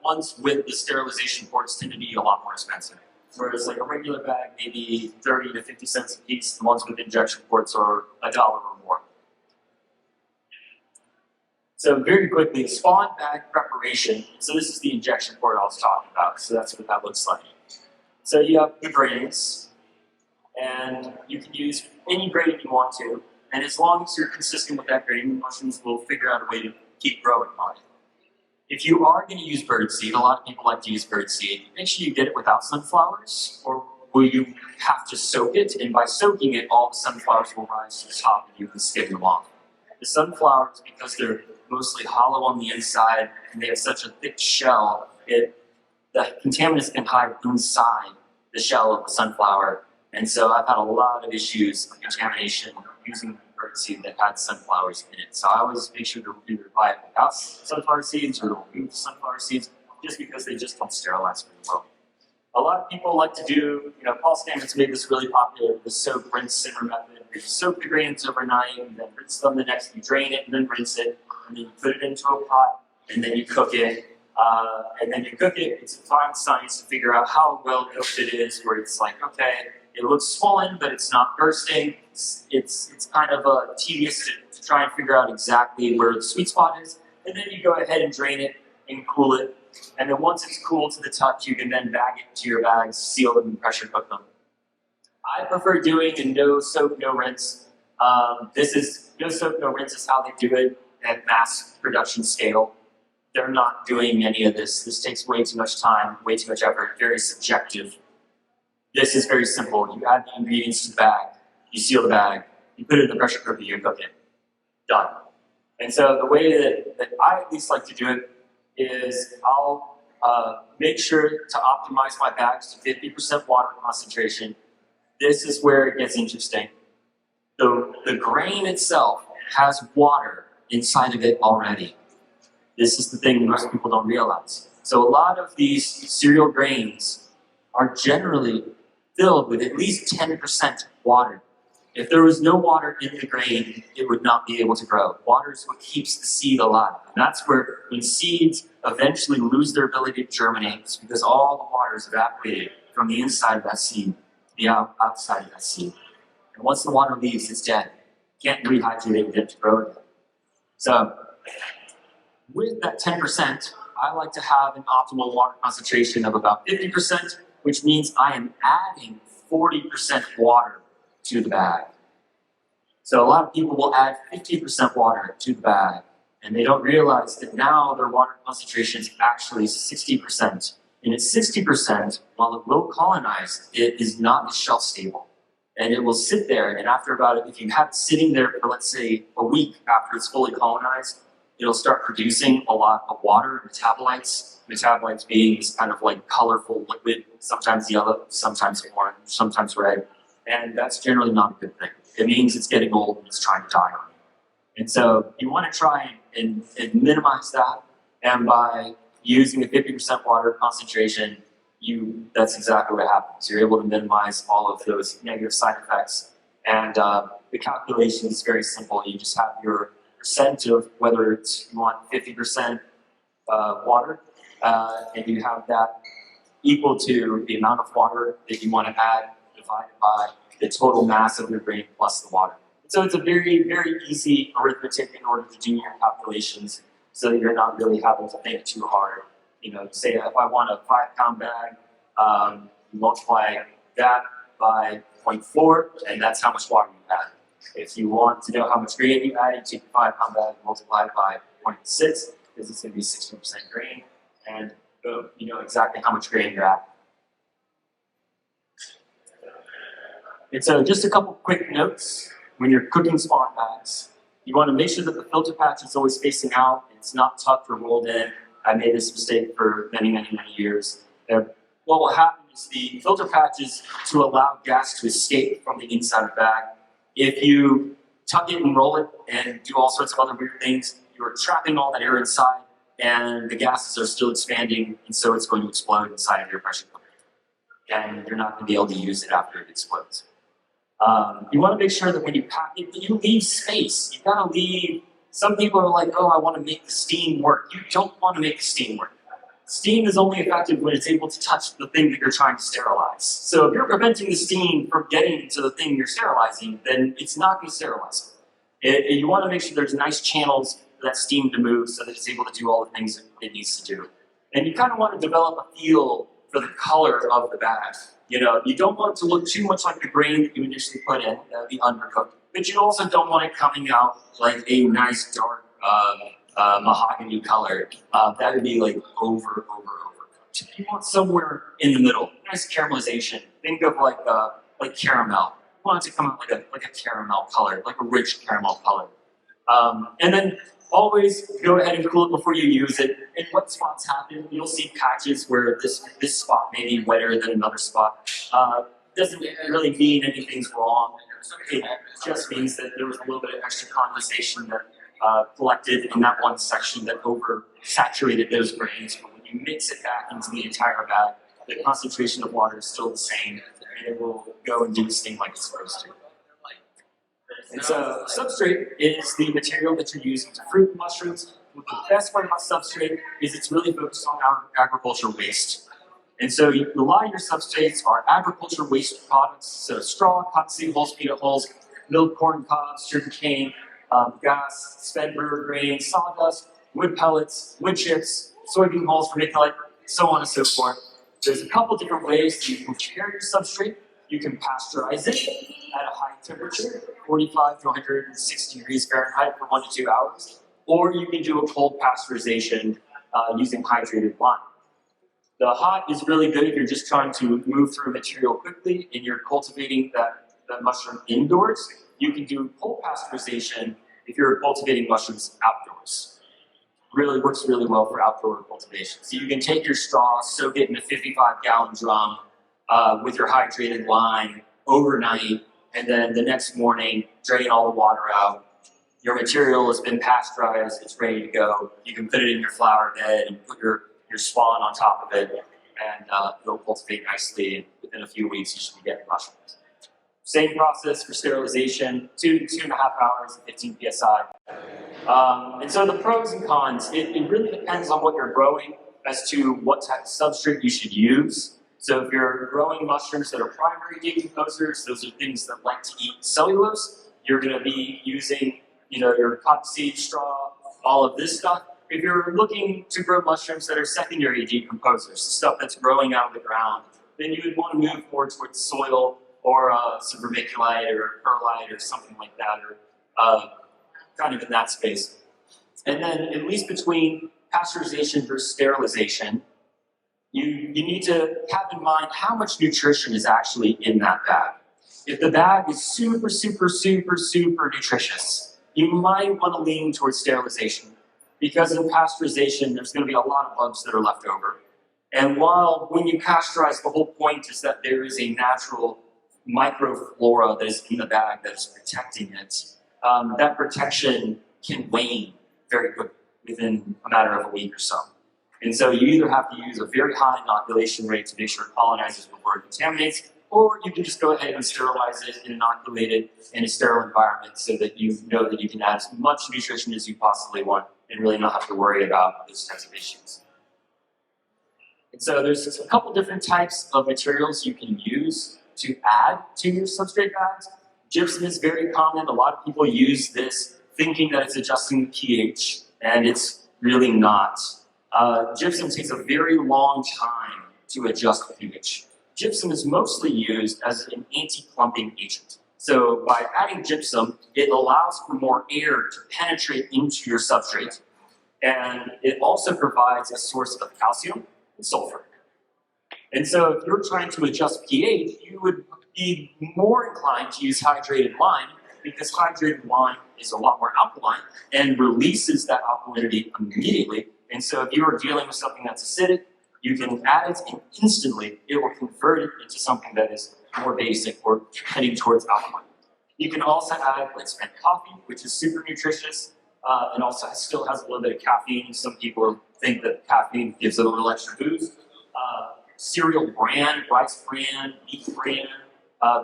Speaker 1: ones with the sterilization ports tend to be a lot more expensive. Whereas like a regular bag, maybe 30 to 50 cents a piece. The ones with injection ports are $1 or more. So very quickly, spawn bag preparation. So this is the injection port I was talking about. So that's what that looks like. So you have the grains, and you can use any grain you want to. And as long as you're consistent with that grain, mushrooms will figure out a way to keep growing on it. If you are going to use birdseed, a lot of people like to use birdseed, make sure you get it without sunflowers, or will you have to soak it? And by soaking it, all the sunflowers will rise to the top and you can skim them off. The sunflowers, because they're mostly hollow on the inside and they have such a thick shell, the contaminants can hide inside the shell of the sunflower. And so I've had a lot of issues with contamination using birdseed that had sunflowers in it. So I always make sure to either buy it without sunflower seeds or to remove sunflower seeds, just because they just don't sterilize very well. A lot of people like to do, Paul Stamets made this really popular, the soak, rinse, simmer method. You soak the grains overnight, and then rinse them the next, you drain it, and then rinse it, and then you put it into a pot, and then you cook it. It's a fine science to figure out how well cooked it is, where it's like, okay, it looks swollen, but it's not bursting. It's kind of tedious to try and figure out exactly where the sweet spot is. And then you go ahead and drain it and cool it. And then once it's cool to the touch, you can then bag it into your bags, seal them, and pressure cook them. I prefer doing a no soak, no rinse. This is no soak, no rinse is how they do it at mass production scale. They're not doing any of this. This takes way too much time, way too much effort, very subjective. This is very simple. You add the ingredients to the bag, you seal the bag, you put it in the pressure cooker, you cook it. Done. And so the way that I at least like to do it is I'll make sure to optimize my bags to 50% water concentration. This is where it gets interesting. The grain itself has water inside of it already. This is the thing most people don't realize. So a lot of these cereal grains are generally filled with at least 10% water. If there was no water in the grain, it would not be able to grow. Water is what keeps the seed alive. And that's where when seeds eventually lose their ability to germinate, it's because all the water is evaporated from the inside of that seed to the outside of that seed. And once the water leaves, it's dead. Can't rehydrate it and get it to grow again. So with that 10%, I like to have an optimal water concentration of about 50%, which means I am adding 40% water to the bag. So a lot of people will add 50% water to the bag, and they don't realize that now their water concentration is actually 60%. And at 60%, while it will colonize, it is not shelf stable. And it will sit there, and after if you have it sitting there for, let's say, a week after it's fully colonized, it'll start producing a lot of water, metabolites being this kind of like colorful liquid, sometimes yellow, sometimes orange, sometimes red. And that's generally not a good thing. It means it's getting old and it's trying to die on you. And so you want to try and minimize that. And by using a 50% water concentration, that's exactly what happens. You're able to minimize all of those negative side effects. And the calculation is very simple. You just have your percent of whether you want 50% water, and you have that equal to the amount of water that you want to add divided by the total mass of your grain plus the water. So it's a very, very easy arithmetic in order to do your calculations so that you're not really having to think too hard. say if I want a 5-pound bag, multiply that by 0.4, and that's how much water you add. If you want to know how much grain you add, you take the 5-pound bag, multiply it by 0.6, because it's going to be 16% grain, and boom, you know exactly how much grain you're adding. And so just a couple quick notes. When you're cooking spawn bags, you want to make sure that the filter patch is always facing out. It's not tucked or rolled in. I made this mistake for many, many, many years. What will happen is the filter patch is to allow gas to escape from the inside of the bag. If you tuck it and roll it and do all sorts of other weird things, you're trapping all that air inside, and the gases are still expanding, and so it's going to explode inside of your pressure cooker. And you're not going to be able to use it after it explodes. You want to make sure that when you pack it, that you leave space. You gotta leave. Some people are like, oh, I want to make the steam work. You don't want to make the steam work. Steam is only effective when it's able to touch the thing that you're trying to sterilize. So if you're preventing the steam from getting to the thing you're sterilizing, then it's not going to sterilize it. You want to make sure there's nice channels for that steam to move so that it's able to do all the things that it needs to do. And you kind of want to develop a feel for the color of the bag. You don't want it to look too much like the grain that you initially put in, that would be undercooked. But you also don't want it coming out like a nice dark mahogany color. That would be like overcooked. You want somewhere in the middle, nice caramelization. Think of like caramel. You want it to come out like a caramel color, like a rich caramel color. And then always go ahead and cool it before you use it. And what spots happen, you'll see patches where this spot may be wetter than another spot. Doesn't really mean anything's wrong. It just means that there was a little bit of extra condensation that collected in that one section that oversaturated those grains. But when you mix it back into the entire bag, the concentration of water is still the same, and it will go and do its thing like it's supposed to. And so substrate is the material that you're using to fruit mushrooms. The best part about substrate is it's really focused on agriculture waste. And so a lot of your substrates are agriculture waste products, so straw, cottonseed hulls, peanut hulls, milk, corn cobs, sugar cane, gas, spent brewer grain, sawdust, wood pellets, wood chips, soybean hulls, vermiculite, so on and so forth. There's a couple different ways that you can prepare your substrate. You can pasteurize it at a high temperature, 45 to 160 degrees Fahrenheit for 1 to 2 hours, or you can do a cold pasteurization using hydrated lime. The hot is really good if you're just trying to move through material quickly and you're cultivating that mushroom indoors. You can do cold pasteurization if you're cultivating mushrooms outdoors. Really works really well for outdoor cultivation. So you can take your straw, soak it in a 55-gallon drum with your hydrated lime overnight, and then the next morning, drain all the water out. Your material has been pasteurized, it's ready to go. You can put it in your flower bed and put your spawn on top of it, and it'll cultivate nicely. And within a few weeks, you should be getting mushrooms. Same process for sterilization, 2 to 2.5 hours at 15 psi. And so the pros and cons, it really depends on what you're growing as to what type of substrate you should use. So if you're growing mushrooms that are primary decomposers, those are things that like to eat cellulose, you're going to be using your cottonseed, straw, all of this stuff. If you're looking to grow mushrooms that are secondary decomposers, stuff that's growing out of the ground, then you would want to move more towards soil or some vermiculite or perlite or something like that, or kind of in that space. And then at least between pasteurization versus sterilization, you need to have in mind how much nutrition is actually in that bag. If the bag is super, super, super, super nutritious, you might want to lean towards sterilization, because in pasteurization, there's going to be a lot of bugs that are left over. And while when you pasteurize, the whole point is that there is a natural microflora that is in the bag that is protecting it, that protection can wane very quickly within a matter of a week or so. And so you either have to use a very high inoculation rate to make sure it colonizes before it contaminates, or you can just go ahead and sterilize it and inoculate it in a sterile environment so that you know that you can add as much nutrition as you possibly want and really not have to worry about those types of issues. And so there's a couple different types of materials you can use to add to your substrate bags. Gypsum is very common. A lot of people use this thinking that it's adjusting the pH, and it's really not. Gypsum takes a very long time to adjust pH. Gypsum is mostly used as an anti-clumping agent. So by adding gypsum, it allows for more air to penetrate into your substrate, and it also provides a source of calcium and sulfur. And so if you're trying to adjust pH, you would be more inclined to use hydrated lime because hydrated lime is a lot more alkaline and releases that alkalinity immediately. And so if you are dealing with something that's acidic, you can add it and instantly it will convert it into something that is more basic or heading towards alkaline. You can also add like spent coffee, which is super nutritious, and also still has a little bit of caffeine. Some people think that caffeine gives it a little extra boost. Cereal bran, rice bran, wheat bran,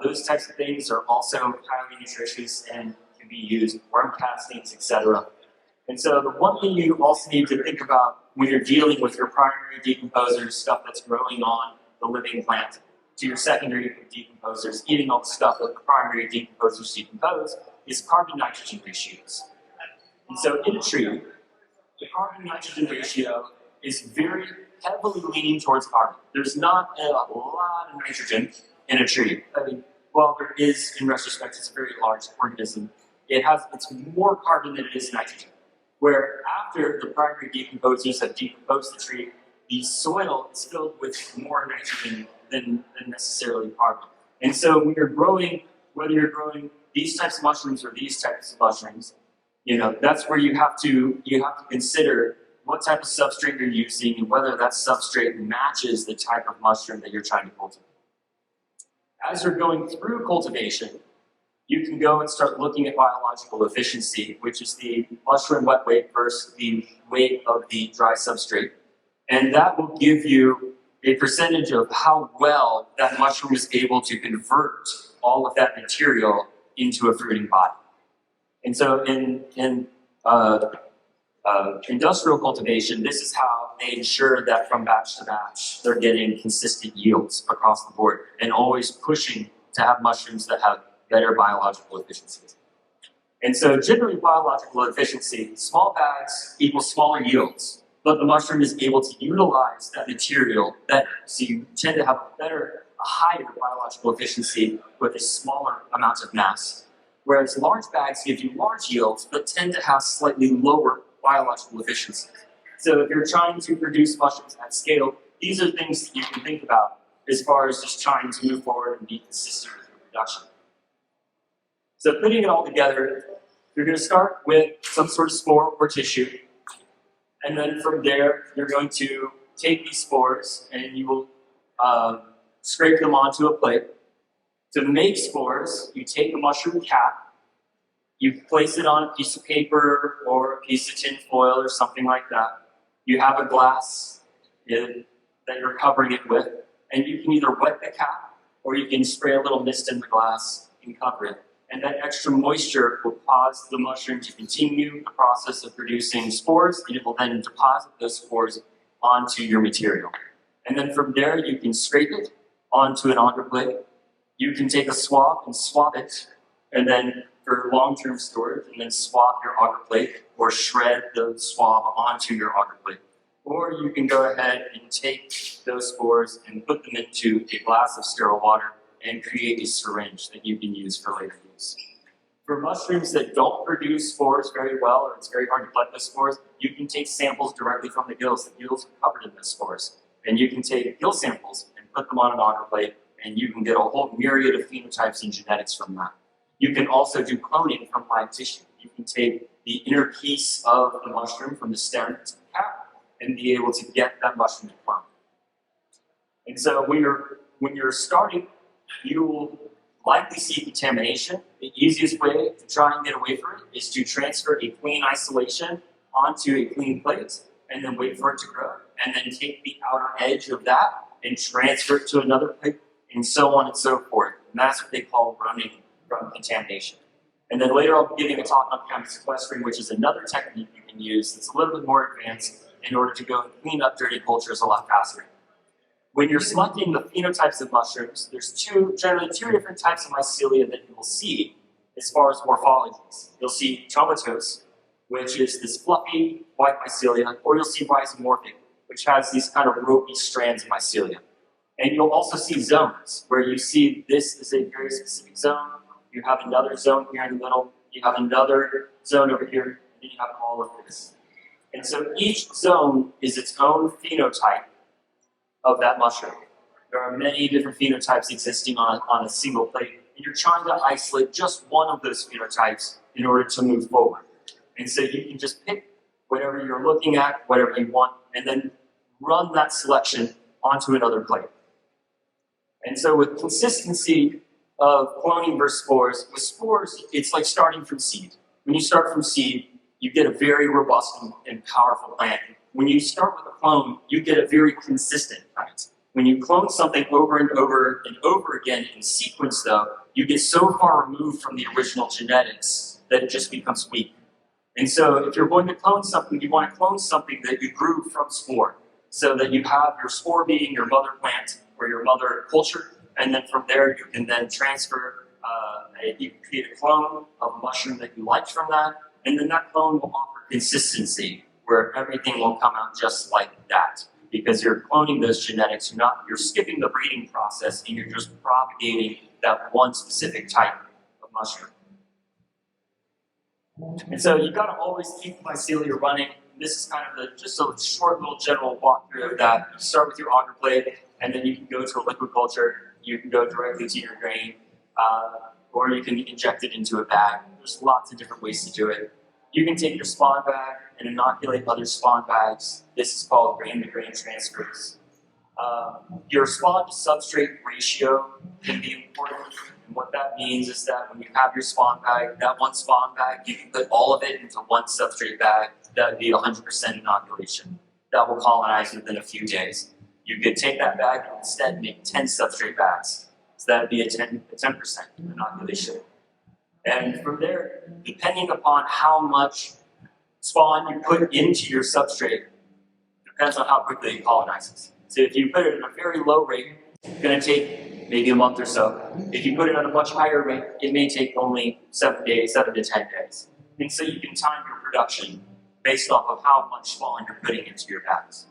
Speaker 1: those types of things are also highly nutritious and can be used, worm castings, etc. And so the one thing you also need to think about when you're dealing with your primary decomposers, stuff that's growing on the living plant, to your secondary decomposers, eating all the stuff that the primary decomposers decompose, is carbon-nitrogen ratios. And so in a tree, the carbon-nitrogen ratio is very heavily leaning towards carbon. There's not a lot of nitrogen in a tree. I mean, while there is, in retrospect, it's a very large organism, it's more carbon than it is nitrogen. Where after the primary decomposers have decomposed the tree, the soil is filled with more nitrogen than necessarily carbon. And so when you're growing, whether you're growing these types of mushrooms or these types of mushrooms, that's where you have to consider what type of substrate you're using and whether that substrate matches the type of mushroom that you're trying to cultivate. As you're going through cultivation, you can go and start looking at biological efficiency, which is the mushroom wet weight versus the weight of the dry substrate. And that will give you a percentage of how well that mushroom is able to convert all of that material into a fruiting body. And so in industrial cultivation, this is how they ensure that from batch to batch, they're getting consistent yields across the board and always pushing to have mushrooms that have better biological efficiencies. And so generally biological efficiency, small bags equals smaller yields, but the mushroom is able to utilize that material better. So you tend to have a higher biological efficiency with a smaller amount of mass. Whereas large bags give you large yields, but tend to have slightly lower biological efficiency. So if you're trying to produce mushrooms at scale, these are things that you can think about as far as just trying to move forward and be consistent with your production. So putting it all together, you're going to start with some sort of spore or tissue. And then from there, you're going to take these spores and you will scrape them onto a plate. To make spores, you take a mushroom cap, you place it on a piece of paper or a piece of tin foil or something like that. You have a glass that you're covering it with, and you can either wet the cap or you can spray a little mist in the glass and cover it. And that extra moisture will cause the mushroom to continue the process of producing spores, and it will then deposit those spores onto your material. And then from there, you can scrape it onto an agar plate. You can take a swab and swab it, and then for long-term storage, and then swab your agar plate or shred the swab onto your agar plate. Or you can go ahead and take those spores and put them into a glass of sterile water and create a syringe that you can use for later use. For mushrooms that don't produce spores very well, or it's very hard to collect those spores, you can take samples directly from the gills. The gills are covered in those spores. And you can take gill samples and put them on an agar plate, and you can get a whole myriad of phenotypes and genetics from that. You can also do cloning from live tissue. You can take the inner piece of the mushroom from the stem to the cap and be able to get that mushroom to clone. And so when you're starting, you will likely see contamination. The easiest way to try and get away from it is to transfer a clean isolation onto a clean plate and then wait for it to grow, and then take the outer edge of that and transfer it to another plate, and so on and so forth. And that's what they call running from contamination. And then later I'll be giving a talk on chemical sequestering, which is another technique you can use that's a little bit more advanced in order to go and clean up dirty cultures a lot faster. When you're selecting the phenotypes of mushrooms, there's generally two different types of mycelia that you will see as far as morphologies. You'll see tomatose, which is this fluffy white mycelia, or you'll see rhizomorphic, which has these kind of ropey strands of mycelia. And you'll also see zones, where you see this is a very specific zone, you have another zone here in the middle, you have another zone over here, and then you have all of this. And so each zone is its own phenotype of that mushroom. There are many different phenotypes existing on a single plate, and you're trying to isolate just one of those phenotypes in order to move forward. And so you can just pick whatever you're looking at, whatever you want, and then run that selection onto another plate. And so with consistency of cloning versus spores, with spores, it's like starting from seed. When you start from seed, you get a very robust and powerful plant. When you start with a clone, you get a very consistent plant. When you clone something over and over and over again in sequence, though, you get so far removed from the original genetics that it just becomes weak. And so if you're going to clone something, you want to clone something that you grew from spore, so that you have your spore being your mother plant or your mother culture, and then from there you can then transfer, you can create a clone of a mushroom that you liked from that, and then that clone will offer consistency, where everything will come out just like that. Because you're cloning those genetics, you're skipping the breeding process, and you're just propagating that one specific type of mushroom. And so you've got to always keep the mycelia running. This is kind of just a short little general walkthrough of that. You start with your agar plate, and then you can go to a liquid culture. You can go directly to your grain, or you can inject it into a bag. There's lots of different ways to do it. You can take your spawn bag and inoculate other spawn bags. This is called grain-to-grain transfers. Your spawn to substrate ratio can be important. And what that means is that when you have your spawn bag, that one spawn bag, you can put all of it into one substrate bag. That would be 100% inoculation. That will colonize within a few days. You could take that bag and instead make 10 substrate bags. So that would be a 10% inoculation. And from there, depending upon how much spawn you put into your substrate, depends on how quickly it colonizes. So if you put it at a very low rate, it's going to take maybe a month or so. If you put it at a much higher rate, it may take only 7 to 10 days. And so you can time your production based off of how much spawn you're putting into your bags.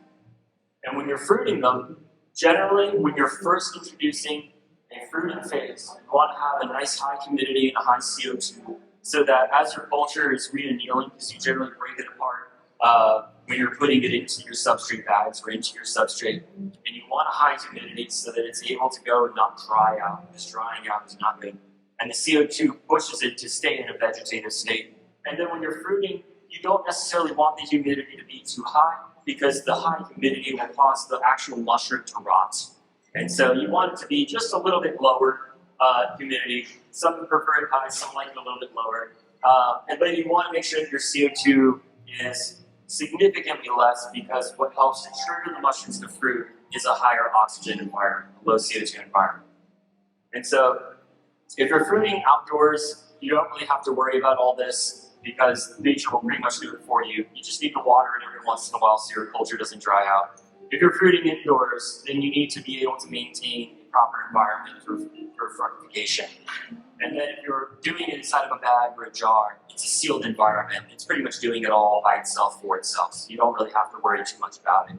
Speaker 1: And when you're fruiting them, generally when you're first introducing a fruiting phase, you want to have a nice high humidity and a high CO2, so that as your culture is re-annealing, because you generally break it apart when you're putting it into your substrate bags or into your substrate, and you want a high humidity so that it's able to go and not dry out, because drying out is not good. And the CO2 pushes it to stay in a vegetative state. And then when you're fruiting, you don't necessarily want the humidity to be too high, because the high humidity will cause the actual mushroom to rot. And so you want it to be just a little bit lower humidity. Some prefer it high, some like it a little bit lower. But you want to make sure that your CO2 is significantly less, because what helps to trigger the mushrooms to fruit is a higher oxygen environment, a low CO2 environment. And so if you're fruiting outdoors, you don't really have to worry about all this, because nature will pretty much do it for you. You just need to water it every once in a while so your culture doesn't dry out. If you're fruiting indoors, then you need to be able to maintain a proper environment for fructification. And then if you're doing it inside of a bag or a jar, it's a sealed environment. It's pretty much doing it all by itself for itself, so you don't really have to worry too much about it.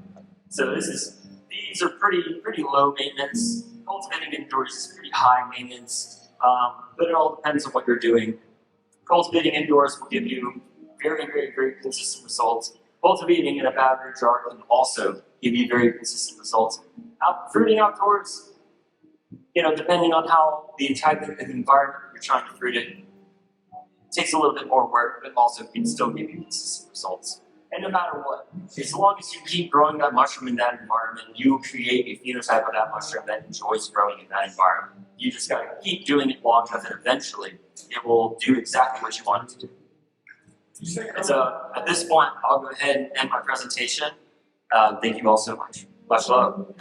Speaker 1: So these are pretty low maintenance. Cultivating indoors is pretty high maintenance, but it all depends on what you're doing. Cultivating indoors will give you very, very, very consistent results. Cultivating in a bag or jar can also give you very consistent results. Fruiting outdoors, depending on how the type of environment you're trying to fruit it, takes a little bit more work, but also can still give you consistent results. And no matter what, as long as you keep growing that mushroom in that environment, you will create a phenotype of that mushroom that enjoys growing in that environment. You just got to keep doing it long enough, and eventually it will do exactly what you want it to do. And so at this point, I'll go ahead and end my presentation. Thank you all so much. Much love.